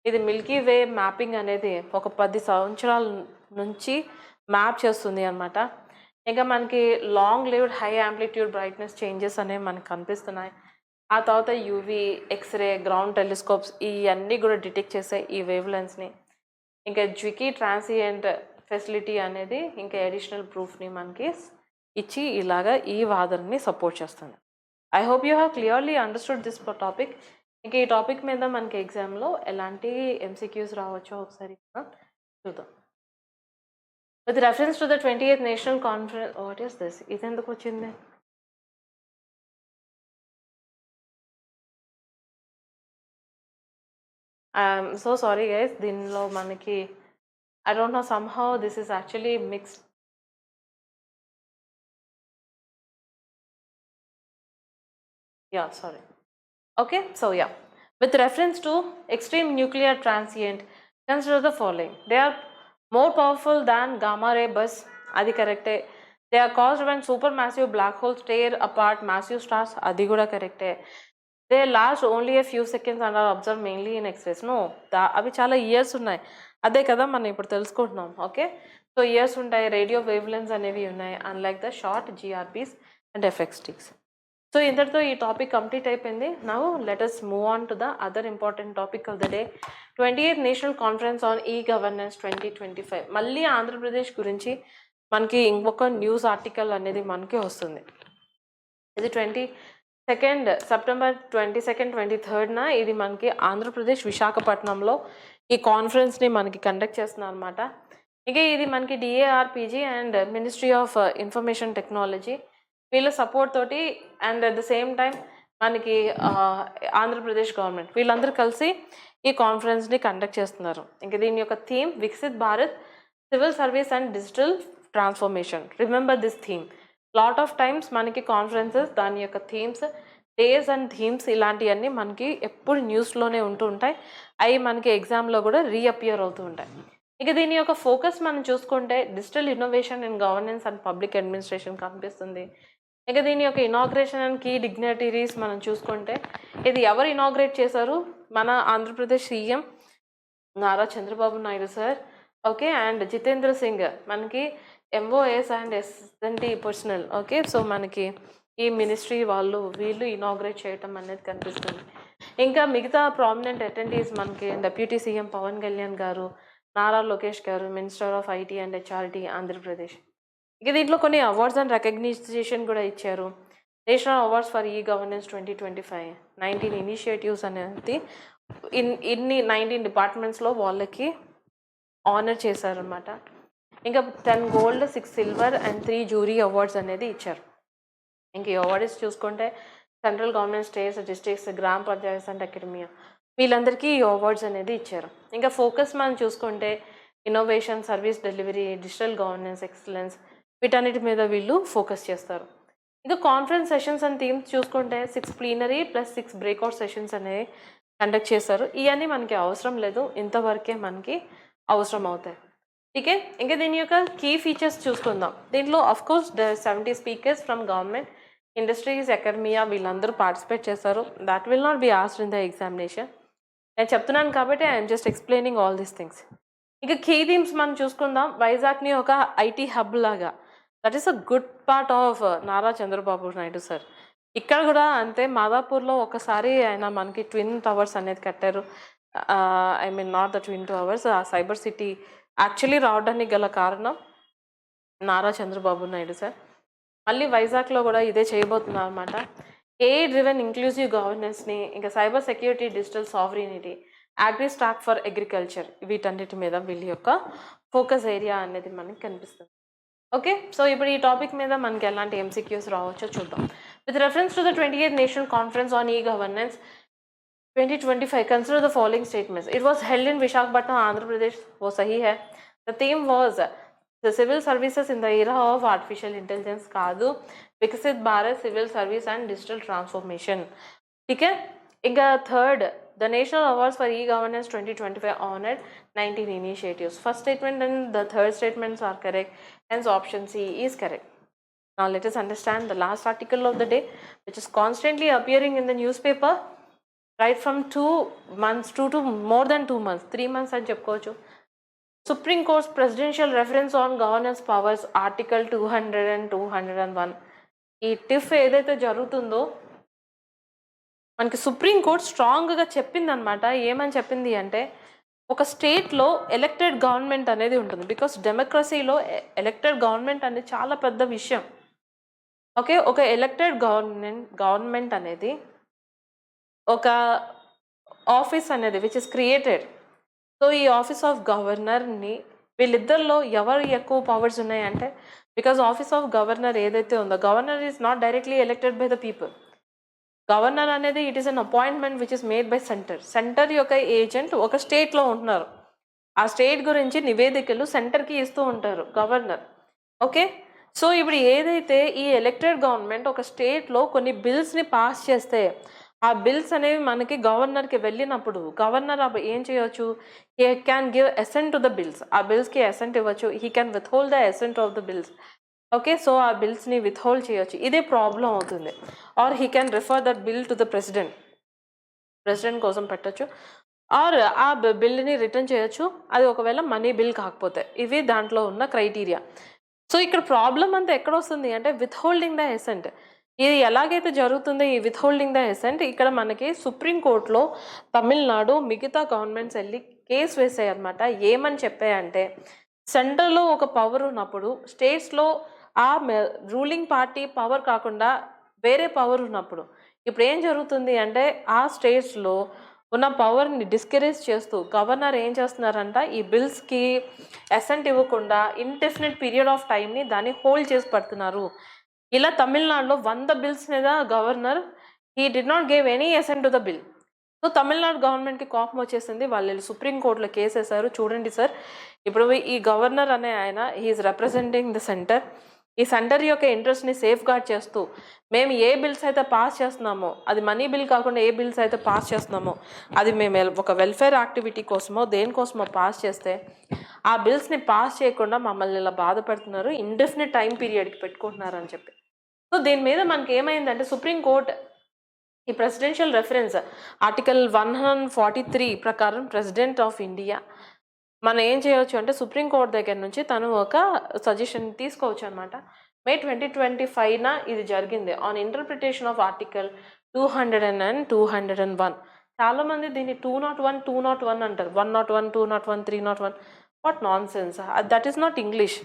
ఇది మిల్కీ వే మ్యాపింగ్ అనేది ఒక 10 సంవత్సరాల నుంచి మ్యాప్ చేస్తుంది అనమాట. ఇంకా మనకి long lived high amplitude brightness changes అనేవి మనకు కనిపిస్తున్నాయి. ఆ తర్వాత యూవీ, ఎక్స్రే, గ్రౌండ్ టెలిస్కోప్స్ ఇవన్నీ కూడా డిటెక్ట్ చేసాయి ఈ వేవ్ లెన్స్ని. ఇంకా జ్వికీ ట్రాన్సియంట్ ఫెసిలిటీ అనేది ఇంకా అడిషనల్ ప్రూఫ్ని మనకి ఇచ్చి ఇలాగా ఈ వాదనని సపోర్ట్ చేస్తుంది. I hope you have clearly understood this topic. ఇంకా ఈ టాపిక్ మీద మనకి ఎగ్జామ్లో ఎలాంటి ఎంసీక్యూస్ రావచ్చో ఒకసారి చూద్దాం. With reference to the 28th national conference, what is this, ఇది ఎందుకు వచ్చింది? ఐఎమ్ సో సారీ గైస్, దీనిలో మనకి I don't know, somehow this is actually mixed. Yeah, sorry. Okay, so yeah. With reference to extreme nuclear transient, consider the following. They are more powerful than gamma ray bursts. Adi correct. They are caused when supermassive black holes tear apart massive stars. Adi kuda correct. They last only a few seconds and are observed mainly in X-rays. No, అవి చాలా ఇయర్స్ ఉన్నాయి. అదే కదా మనం ఇప్పుడు తెలుసుకుంటున్నాం. ఓకే, సో ఇయర్స్ ఉంటాయి, రేడియో వేవ్ లెన్స్ అనేవి ఉన్నాయి, unlike the short GRBs and FXTs. So ఇంతటితో ఈ టాపిక్ కంప్లీట్ అయిపోయింది. Now let us move on to the other important topic of the day, 28th national conference on e governance 2025. మళ్ళీ ఆంధ్రప్రదేశ్ గురించి మనకి ఇంకొక న్యూస్ ఆర్టికల్ అనేది మనకి వస్తుంది. ఇది సెప్టెంబర్ 22nd, 23rd ఇది మనకి ఆంధ్రప్రదేశ్ విశాఖపట్నంలో ఈ కాన్ఫరెన్స్ని మనకి కండక్ట్ చేస్తున్నారు అనమాట. ఇంకా ఇది మనకి డిఏఆర్పిజి and ministry of information technology వీళ్ళ సపోర్ట్ తోటి and at the same time మనకి ఆంధ్రప్రదేశ్ గవర్నమెంట్ వీళ్ళందరూ కలిసి ఈ కాన్ఫరెన్స్ని కండక్ట్ చేస్తున్నారు. ఇంకా దీని యొక్క theme Viksit Bharat, civil service and digital transformation. Remember this theme. Lot of times మనకి కాన్ఫరెన్సెస్ దాని యొక్క థీమ్స్, డేస్ అండ్ థీమ్స్ ఇలాంటివన్నీ మనకి ఎప్పుడు న్యూస్లోనే ఉంటూ ఉంటాయి. అవి మనకి ఎగ్జామ్లో కూడా రీఅపియర్ అవుతూ ఉంటాయి. ఇక దీని యొక్క ఫోకస్ మనం చూసుకుంటే digital innovation and governance and public administration కనిపిస్తుంది. ఇక దీని యొక్క ఇనాగ్రేషన్ అండ్ కీ డిగ్నిటరీస్ మనం చూసుకుంటే ఇది ఎవరు ఇనాగ్రేట్ చేశారు? మన Andhra Pradesh CM Nara Chandrababu Naidu sir. Okay, and Jitendra Singh మనకి MOS and S and T personnel. Okay, so మనకి ఈ మినిస్ట్రీ వీళ్ళు ఇనాగ్రేట్ చేయటం అనేది కనిపిస్తుంది. ఇంకా మిగతా ప్రామినెంట్ అటెండీస్ మనకి డిప్యూటీ సీఎం పవన్ కళ్యాణ్ గారు, నారా లోకేష్ గారు, minister of IT and HRT Andhra Pradesh. ఇక దీంట్లో కొన్ని అవార్డ్స్ అండ్ రికగ్నిషన్ కూడా ఇచ్చారు. నేషనల్ అవార్డ్స్ ఫర్ ఈ గవర్నెన్స్ 2025, 19 ఇనిషియేటివ్స్ అనేది ఇన్ని 19 డిపార్ట్మెంట్స్లో వాళ్ళకి ఆనర్ చేశారనమాట. ఇంకా 10 gold, 6 silver and 3 jury awards అనేది ఇచ్చారు. ఇంక ఈ అవార్డ్స్ చూసుకుంటే సెంట్రల్ గవర్నమెంట్, స్టేట్స్, డిస్ట్రిక్ట్స్, గ్రామ పంచాయతీస్ అండ్ అకాడమియా వీళ్ళందరికీ ఈ అవార్డ్స్ అనేది ఇచ్చారు. ఇంకా ఫోకస్ మనం చూసుకుంటే innovation, service delivery, digital governance, excellence వీటన్నిటి మీద వీళ్ళు ఫోకస్ చేస్తారు. ఇంకా కాన్ఫరెన్స్ సెషన్స్ అండ్ థీమ్స్ చూసుకుంటే 6 ప్లీనరీ ప్లస్ 6 బ్రేక్అవుట్ సెషన్స్ అనేవి కండక్ట్ చేశారు. ఇవన్నీ మనకి అవసరం లేదు, ఇంతవరకే మనకి అవసరం అవుతాయి. ఓకే, ఇంకా దీని యొక్క కీ ఫీచర్స్ చూసుకుందాం. దీంట్లో of course 70 speakers from government, industries, academia వీళ్ళందరూ పార్టిసిపేట్ చేశారు. That will not be asked in the examination. నేను చెప్తున్నాను కాబట్టి I'm just explaining all these things. ఇక కీ థీమ్స్ మనం చూసుకుందాం. వైజాగ్ని ఒక ఐటీ హబ్ లాగా, that is a good part of Nara Chandrababu Naidu sir. ఇక్కడ కూడా అంతే, మాదాపూర్లో ఒకసారి ఆయన మనకి ట్విన్ టవర్స్ అనేది కట్టారు. I mean not the twin towers, ఆ సైబర్ సిటీ యాక్చువల్లీ రావడానికి గల కారణం నారా చంద్రబాబు నాయుడు సార్. మళ్ళీ వైజాగ్లో కూడా ఇదే చేయబోతున్నారు అనమాట. ఏఐ డ్రివెన్ ఇంక్లూజివ్ గవర్నెన్స్ని, ఇంకా cyber security, digital సావరీనిటీ, agri stock for agriculture, వీటన్నిటి మీద వీళ్ళ యొక్క ఫోకస్ ఏరియా అనేది మనకి కనిపిస్తుంది. ఓకే, సో ఇప్పుడు ఈ టాపిక్ మీద మనకి ఎలాంటి ఎంసీక్యూస్ రావచ్చో చూద్దాం. With reference to the 28th national conference on e governance 2025, consider the following statements. It was held in Visakhapatnam, Andhra Pradesh. वो सही है. The theme was the civil services in the era of artificial intelligence కాదు, Viksit Bharat civil service and digital transformation. ठीक है. ఇంకా third, the national awards for e-governance 2025 honored 19 initiatives. First statement and the third statements are correct, hence option C is correct. Now let us understand the last article of the day, which is constantly appearing in the newspaper right from 2 months, 2 to more than 2 months, 3 months అని చెప్పుకోవచ్చు. Supreme court presidential reference on governance powers article 200 and 201. ఈ టిఫ్ ఏదైతే జరుగుతుందో మనకి సుప్రీంకోర్టు స్ట్రాంగ్గా చెప్పింది అనమాట. ఏమని చెప్పింది అంటే, ఒక స్టేట్లో ఎలక్టెడ్ గవర్నమెంట్ అనేది ఉంటుంది. బికాస్ డెమోక్రసీలో ఎలక్టెడ్ గవర్నమెంట్ అనేది చాలా పెద్ద విషయం. ఓకే, ఒక ఎలక్టెడ్ గవర్నమెంట్ అనేది ఒక ఆఫీస్ అనేది విచ్ ఇస్ క్రియేటెడ్. సో ఈ ఆఫీస్ ఆఫ్ గవర్నర్ని వీళ్ళిద్దరిలో ఎవరు ఎక్కువ పవర్స్ ఉన్నాయంటే, బికాజ్ ఆఫీస్ ఆఫ్ గవర్నర్ ఏదైతే ఉందో, governor is not directly elected by the people. Governor అనేది it is an appointment which is made by centre. Centre యొక్క ఏజెంట్ ఒక స్టేట్లో ఉంటున్నారు. ఆ స్టేట్ గురించి నివేదికలు సెంటర్కి ఇస్తూ ఉంటారు గవర్నర్. ఓకే, సో ఇప్పుడు ఏదైతే ఈ ఎలక్టెడ్ గవర్నమెంట్ ఒక స్టేట్లో కొన్ని బిల్స్ని పాస్ చేస్తే, ఆ బిల్స్ అనేవి మనకి గవర్నర్కి వెళ్ళినప్పుడు గవర్నర్ ఏం చేయవచ్చు, he can give assent to the bills. ఆ బిల్స్కి అసెంట్ ఇవ్వచ్చు, he can withhold the assent of the bills. Okay, so ఆ బిల్స్ని విత్హోల్డ్ చేయవచ్చు, ఇదే ప్రాబ్లం అవుతుంది. Or he can refer that bill to the president కోసం పెట్టచ్చు, ఆర్ ఆ బిల్ని రిటర్న్ చేయొచ్చు, అది ఒకవేళ మనీ బిల్ కాకపోతే. ఇవి దాంట్లో ఉన్న క్రైటీరియా. సో ఇక్కడ ప్రాబ్లం అంతా ఎక్కడ వస్తుంది అంటే, విత్హోల్డింగ్ ద అసెంట్. ఇది ఎలాగైతే జరుగుతుందో ఈ విత్హోల్డింగ్ ద అసెంట్, ఇక్కడ మనకి సుప్రీంకోర్టులో తమిళనాడు మిగతా గవర్నమెంట్స్ వెళ్ళి కేసు వేసాయి అనమాట. ఏమని చెప్పాయంటే, సెంట్రల్లో ఒక పవర్ ఉన్నప్పుడు స్టేట్స్లో ఆ రూలింగ్ పార్టీ పవర్ కాకుండా వేరే పవర్ ఉన్నప్పుడు ఇప్పుడు ఏం జరుగుతుంది అంటే, ఆ స్టేట్స్లో ఉన్న పవర్ని డిస్కరేజ్ చేస్తూ గవర్నర్ ఏం చేస్తున్నారంట, ఈ బిల్స్కి అసెంట్ ఇవ్వకుండా ఇండెఫినెట్ పీరియడ్ ఆఫ్ టైంని దాన్ని హోల్డ్ చేసి పడుతున్నారు. ఇలా తమిళనాడులో 100 బిల్స్ మీద governor he did not give any assent to the bill. So Tamil Nadu గవర్నమెంట్కి కోపం వచ్చేసింది, వాళ్ళు సుప్రీంకోర్టులో కేసు వేశారు. చూడండి సార్, ఇప్పుడు ఈ గవర్నర్ అనే ఆయన హీఈస్ రిప్రజెంటింగ్ ద సెంటర్. ఈ సెంటర్ యొక్క ఇంట్రెస్ట్ని సేఫ్ గార్డ్ చేస్తూ మేము ఏ బిల్స్ అయితే పాస్ చేస్తున్నామో, అది మనీ బిల్ కాకుండా ఏ బిల్స్ అయితే పాస్ చేస్తున్నామో, అది మేము ఒక వెల్ఫేర్ యాక్టివిటీ కోసమో దేనికోసమో పాస్ చేస్తే, ఆ బిల్స్ని పాస్ చేయకుండా మమ్మల్ని ఇలా బాధపడుతున్నారు, ఇండెఫినెట్ టైం పీరియడ్కి పెట్టుకుంటున్నారు అని చెప్పి. సో దీని మీద మనకి ఏమైందంటే, సుప్రీంకోర్టు ఈ ప్రెసిడెన్షియల్ రెఫరెన్స్ ఆర్టికల్ 143 ప్రకారం ప్రెసిడెంట్ ఆఫ్ ఇండియా మనం ఏం చేయవచ్చు అంటే, సుప్రీంకోర్టు దగ్గర నుంచి తను ఒక సజెషన్ తీసుకోవచ్చు అనమాట. May 2025 ఇది జరిగింది on interpretation of article 200 and 201. చాలామంది దీన్ని 201, 201 అంటారు. 101, 201, 301. What non sense, that is not English.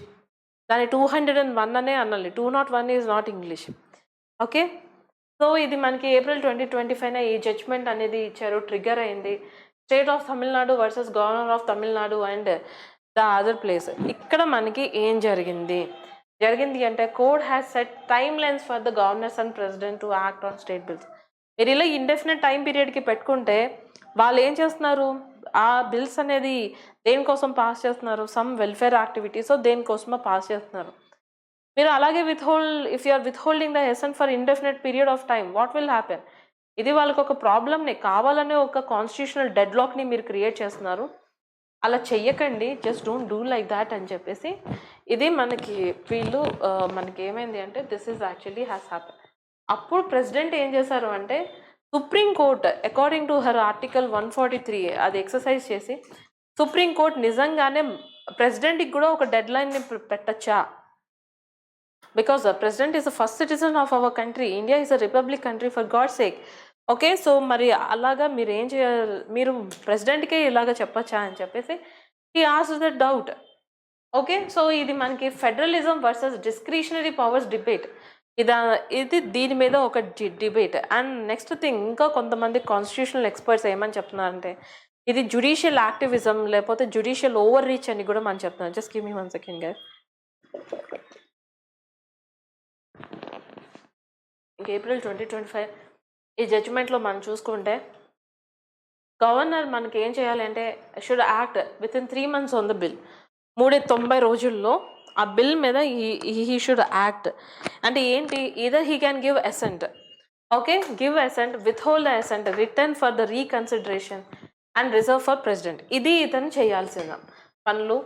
దాన్ని 201 అనే అనాలి. 201 is not English. Okay, so ఇది మనకి April 2025 ఈ జడ్జ్మెంట్ అనేది ఇచ్చారు, ట్రిగ్గర్ అయింది. State of Tamil Nadu versus governor of Tamil Nadu and the other place. ఇక్కడ మనకి ఏం జరిగింది అంటే, code has set time lines for the governors and president to act on state bills. మీరు ఇలా ఇండెఫినెట్ టైం పీరియడ్కి పెట్టుకుంటే వాళ్ళు ఏం చేస్తున్నారు, ఆ బిల్స్ అనేది దేనికోసం పాస్ చేస్తున్నారు, సమ్ వెల్ఫేర్ యాక్టివిటీస్ దేనికోసమో పాస్ చేస్తున్నారు. మీరు అలాగే if you are withholding the assent for indefinite period of time, what will happen? ఇది వాళ్ళకి ఒక ప్రాబ్లమ్ని కావాలనే ఒక కాన్స్టిట్యూషనల్ డెడ్లాక్ని మీరు క్రియేట్ చేస్తున్నారు. అలా చెయ్యకండి, just don't do like that అని చెప్పేసి ఇది మనకి వీళ్ళు మనకి ఏమైంది అంటే this is actually has happen. అప్పుడు ప్రెసిడెంట్ ఏం చేశారు అంటే supreme court according to her article 143 అది ఎక్సర్సైజ్ చేసి సుప్రీం కోర్ట్ నిజంగానే ప్రెసిడెంట్కి కూడా ఒక డెడ్ లైన్ని పెట్టచ్చా, because president is the first citizen of our country, India is a republic country for God sake. Okay, so మరి అలాగా మీరు ఏం చేయాలి, మీరు ప్రెసిడెంట్కే ఇలాగ చెప్పచ్చా అని చెప్పేసి he asked the doubt. Okay, so ఇది మనకి federalism versus discretionary powers debate, ఇది దీని మీద ఒక డిబేట్. అండ్ నెక్స్ట్ థింగ్, ఇంకా కొంతమంది కాన్స్టిట్యూషనల్ ఎక్స్పర్ట్స్ ఏమని చెప్తున్నారంటే ఇది జ్యుడిషియల్ యాక్టివిజం లేకపోతే జ్యుడిషియల్ ఓవర్ రీచ్ అని కూడా మనం చెప్తున్నాం. Just give me 1 second guys. ఇంక ఏప్రిల్ 2025 ఈ జడ్జిమెంట్లో మనం చూసుకుంటే గవర్నర్ మనకి ఏం చేయాలి అంటే should act with in 3 months on the bill. 390 రోజుల్లో ఆ బిల్ మీద హీ షుడ్ యాక్ట్. అంటే ఏంటి, either he can give assent, okay, give assent, withhold the assent, return for the reconsideration and reserve for president. ఇది ఇతను చేయాల్సిన పనులు.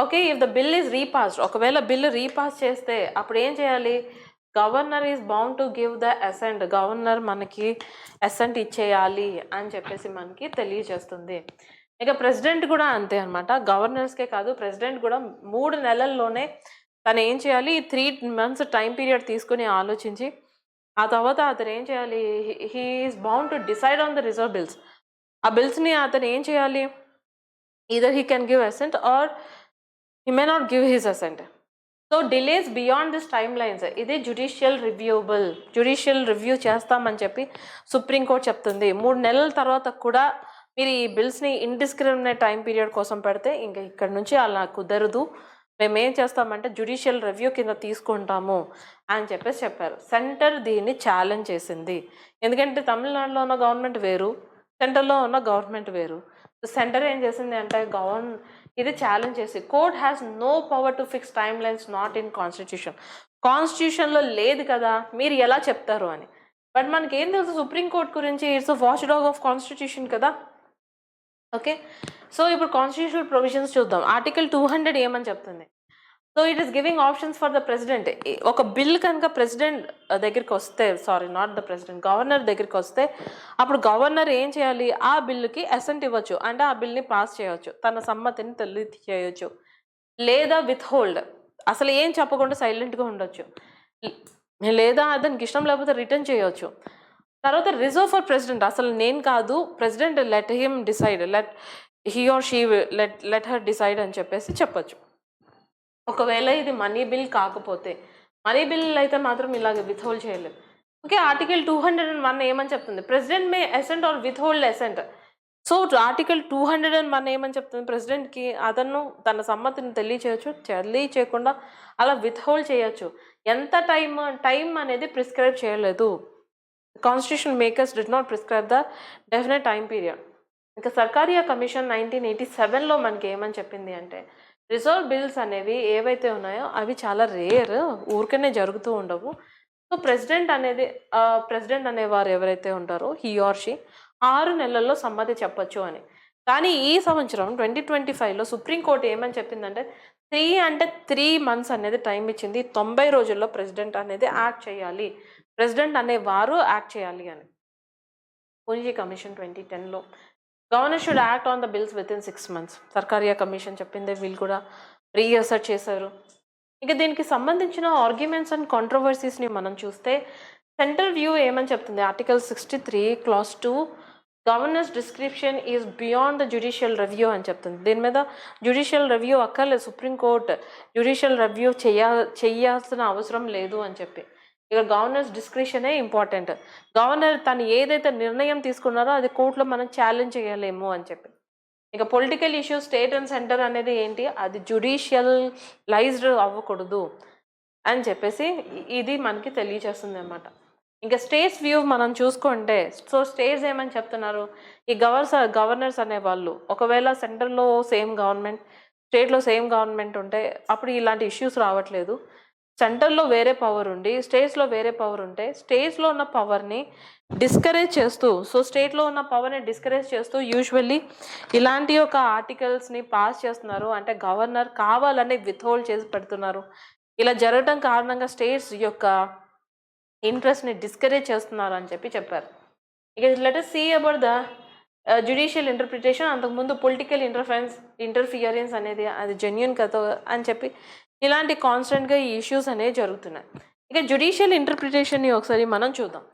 Okay, if the bill is repassed, ఒకవేళ బిల్లు రీపాస్ చేస్తే అప్పుడు ఏం చేయాలి, governor is bound to give the assent, governor మనకి అసెంట్ ఇచ్చేయాలి అని చెప్పేసి మనకి తెలియజేస్తుంది. ఇక ప్రెసిడెంట్ కూడా అంతే అనమాట, గవర్నర్స్కే కాదు ప్రెసిడెంట్ కూడా 3 నెలల్లోనే తను ఏం చేయాలి, 3 months టైం పీరియడ్ తీసుకుని ఆలోచించి ఆ తర్వాత అతను ఏం చేయాలి, he is bound to decide on the reserve bills. ఆ బిల్స్ని అతను ఏం చేయాలి, either he can give assent or he may not give his assent. So delays beyond this time lines ఇది జ్యుడిషియల్ రివ్యూబుల్, జ్యుడిషియల్ రివ్యూ చేస్తామని చెప్పి సుప్రీంకోర్టు చెప్తుంది. 3 నెలల తర్వాత కూడా మీరు ఈ బిల్స్ని ఇండిస్క్రిమినేట్ టైం పీరియడ్ కోసం పెడితే ఇంకా ఇక్కడ నుంచి అలా కుదరదు, మేము ఏం చేస్తామంటే జ్యుడిషియల్ రివ్యూ కింద తీసుకుంటాము అని చెప్పేసి చెప్పారు. సెంటర్ దీన్ని ఛాలెంజ్ చేసింది, ఎందుకంటే తమిళనాడులో ఉన్న గవర్నమెంట్ వేరు, సెంటర్లో ఉన్న గవర్నమెంట్ వేరు. సెంటర్ ఏం చేసింది అంటే ఇది ఛాలెంజ్ చేసి court has no power to fix timelines not in constitution, కాన్స్టిట్యూషన్లో లేదు కదా మీరు ఎలా చెప్తారు అని. బట్ మనకి ఏం తెలుసు సుప్రీంకోర్టు గురించి, it's a watch dog of constitution కదా. ఓకే, సో ఇప్పుడు కాన్స్టిట్యూషనల్ ప్రొవిజన్స్ చూద్దాం. ఆర్టికల్ 200 ఏమని చెప్తుంది, so it is giving options for the president. ఒక బిల్ కనుక ప్రెసిడెంట్ దగ్గరికి వస్తే, sorry not the president, governor దగ్గరికి వస్తే అప్పుడు గవర్నర్ ఏం చేయాలి, ఆ బిల్లుకి అసెంట్ ఇవ్వచ్చు, అంటే ఆ బిల్ని పాస్ చేయవచ్చు, తన సమ్మతిని తెలియచేయచ్చు, లేదా విత్ హోల్డ్ అసలు ఏం చెప్పకుండా సైలెంట్గా ఉండొచ్చు, లేదా అతనికి ఇష్టం లేకపోతే రిటర్న్ చేయవచ్చు. తర్వాత రిజర్వ్ ఫర్ ప్రెసిడెంట్, అసలు నేను కాదు president, let him decide, let he or she let her decide అని చెప్పేసి చెప్పచ్చు. ఒకవేళ ఇది మనీ బిల్ కాకపోతే, మనీ బిల్ అయితే మాత్రం ఇలాగ విత్ హోల్డ్ చేయలేదు. ఓకే, ఆర్టికల్ 201 ఏమని చెప్తుంది, president may assent or withhold assent. So article 201 ఏమని చెప్తుంది, ప్రెసిడెంట్కి అతను తన సమ్మతిని తెలియచేయకుండా అలా విత్ హోల్డ్ చేయొచ్చు. ఎంత టైం అనేది ప్రిస్క్రైబ్ చేయలేదు, constitution makers did not prescribe the definite time period. ఇంకా సర్కారియా కమిషన్ 1987లో మనకి ఏమని చెప్పింది అంటే రిజర్వ్ బిల్స్ అనేవి ఏవైతే ఉన్నాయో అవి చాలా రేర్, ఊరికనే జరుగుతూ ఉండవు. సో ప్రెసిడెంట్ అనేవారు ఎవరైతే ఉంటారో హీ ఆర్ షీ 6 నెలల్లో సమ్మతి చెప్పొచ్చు అని. కానీ ఈ సంవత్సరం 2025లో సుప్రీంకోర్టు ఏమని చెప్పిందంటే 3 months అనేది టైం ఇచ్చింది, 90 రోజుల్లో ప్రెసిడెంట్ అనేది యాక్ట్ చేయాలి, ప్రెసిడెంట్ అనేవారు యాక్ట్ చేయాలి అని. పుంజీ కమిషన్ 2010లో governor should act on the bills within 6 months, Sarkaria commission చెప్పిందే వీళ్ళు కూడా రీఅసర్ట్ చేశారు. ఇక దీనికి సంబంధించిన ఆర్గ్యుమెంట్స్ అండ్ కాంట్రవర్సీస్ని మనం చూస్తే సెంట్రల్ వ్యూ ఏమని చెప్తుంది, article 63 clause 2 governors description is beyond the judicial review అని చెప్తుంది. దీని మీద జ్యుడిషియల్ రివ్యూ అక్కర్లేదు, సుప్రీంకోర్టు జ్యుడిషియల్ రివ్యూ చేయాల్సిన అవసరం లేదు అని చెప్పి. ఇక గవర్నర్స్ డిస్క్రిషనే ఇంపార్టెంట్, గవర్నర్ తను ఏదైతే నిర్ణయం తీసుకున్నారో అది కోర్టులో మనం ఛాలెంజ్ చేయలేము అని చెప్పి. ఇక political issues state and centre అనేది ఏంటి, అది జ్యుడిషియలైజ్డ్ అవ్వకూడదు అని చెప్పేసి ఇది మనకి తెలియజేస్తుంది అన్నమాట. ఇంకా స్టేట్స్ వ్యూ మనం చూసుకుంటే, సో స్టేట్స్ ఏమని చెప్తున్నారు, ఈ గవర్నర్స్ అనేవాళ్ళు ఒకవేళ సెంటర్లో సేమ్ గవర్నమెంట్, స్టేట్లో సేమ్ గవర్నమెంట్ ఉంటే అప్పుడు ఇలాంటి ఇష్యూస్ రావట్లేదు. సెంటర్లో వేరే పవర్ ఉండి స్టేట్స్లో వేరే పవర్ ఉంటే స్టేట్స్లో ఉన్న పవర్ని డిస్కరేజ్ చేస్తూ, సో స్టేట్లో ఉన్న పవర్ని డిస్కరేజ్ చేస్తూ యూజువల్లీ ఇలాంటి ఒక ఆర్టికల్స్ని పాస్ చేస్తున్నారు. అంటే గవర్నర్ కావాలని విత్హోల్డ్ చేసి పెడుతున్నారు. ఇలా జరగడం కారణంగా స్టేట్స్ యొక్క ఇంట్రెస్ట్ని డిస్కరేజ్ చేస్తున్నారు అని చెప్పారు. ఇక let us see about the judicial interpretation. అంతకుముందు పొలిటికల్ ఇంటర్ఫియరెన్స్ అనేది అది జెన్యూన్ కదా అని చెప్పి ఇలాంటి కాన్స్టెంట్గా ఈ ఇష్యూస్ అనేవి జరుగుతున్నాయి. ఇక జ్యుడిషియల్ ఇంటర్ప్రిటేషన్ని ఒకసారి మనం చూద్దాం.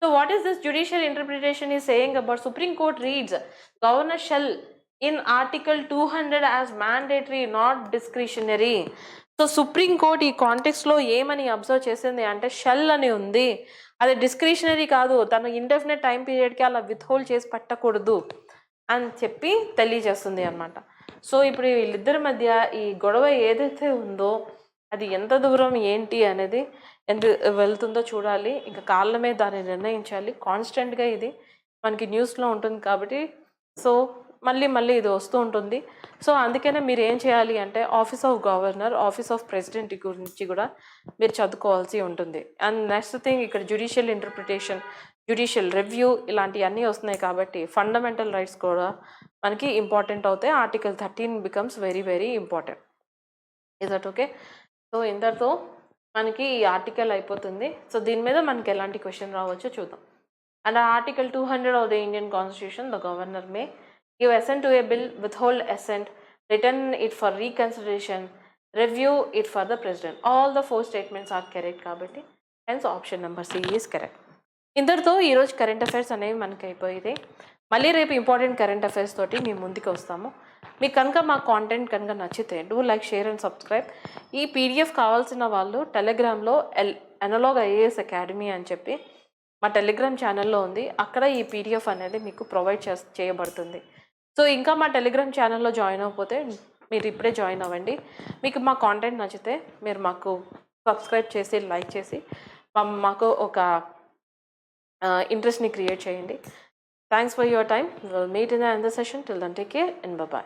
So what is this judicial interpretation is saying about supreme court reads governor shall in article 200 as mandatory not discretionary. So supreme court ఈ కాంటెక్స్లో ఏమని అబ్జర్వ్ చేసింది అంటే షెల్ అని ఉంది, అది డిస్క్రిషనరీ కాదు, తను ఇండెఫినెట్ టైం పీరియడ్కి అలా విత్హోల్డ్ చేసి పెట్టకూడదు అని చెప్పి తెలియజేస్తుంది అనమాట. సో ఇప్పుడు వీళ్ళిద్దరి మధ్య ఈ గొడవ ఏదైతే ఉందో అది ఎంత దూరం ఏంటి అనేది ఎంత వెళ్తుందో చూడాలి. ఇంకా కాలమే దాన్ని నిర్ణయించాలి. కాన్స్టెంట్గా ఇది మనకి న్యూస్లో ఉంటుంది కాబట్టి సో మళ్ళీ ఇది వస్తూ ఉంటుంది. సో అందుకనే మీరు ఏం చేయాలి అంటే office of governor, office of president గురించి కూడా మీరు చదువుకోవాల్సి ఉంటుంది. అండ్ నెక్స్ట్ థింగ్ ఇక్కడ జ్యుడిషియల్ ఇంటర్ప్రిటేషన్, జ్యుడిషియల్ రివ్యూ ఇలాంటివన్నీ వస్తున్నాయి కాబట్టి ఫండమెంటల్ రైట్స్ కూడా మనకి ఇంపార్టెంట్ అవుతాయి. Article 13 becomes very very important. Is that okay? So ఇంతటితో మనకి ఈ ఆర్టికల్ అయిపోతుంది. సో దీని మీద మనకి ఎలాంటి క్వశ్చన్ రావచ్చో చూద్దాం. And article 200 of the Indian constitution, the governor May give assent to a bill, withhold assent, return it for reconsideration, review it for the president. All the 4 statements are correct కాబట్టి hence option number C is correct. ఇంతటితో ఈరోజు కరెంట్ అఫైర్స్ అనేవి మనకి అయిపోయింది. మళ్ళీ రేపు ఇంపార్టెంట్ కరెంట్ అఫైర్స్ తోటి మేము ముందుకు వస్తాము. మీకు కనుక మా కాంటెంట్ కనుక నచ్చితే do like, share and subscribe. ఈ పీడిఎఫ్ కావాల్సిన వాళ్ళు టెలిగ్రామ్లో అనలాగ్ ఐఏఎస్ అకాడమీ అని చెప్పి మా టెలిగ్రామ్ ఛానల్లో ఉంది. అక్కడ ఈ పీడిఎఫ్ అనేది మీకు ప్రొవైడ్ చేయబడుతుంది. సో ఇంకా మా టెలిగ్రామ్ ఛానల్లో జాయిన్ అవ్వకపోతే మీరు ఇప్పుడే జాయిన్ అవ్వండి. మీకు మా కాంటెంట్ నచ్చితే మీరు మాకు సబ్స్క్రైబ్ చేసి లైక్ చేసి మాకు ఒక ఇంట్రెస్ట్ని క్రియేట్ చేయండి. Thanks for your time. Will meet in the session. Till then take care and by.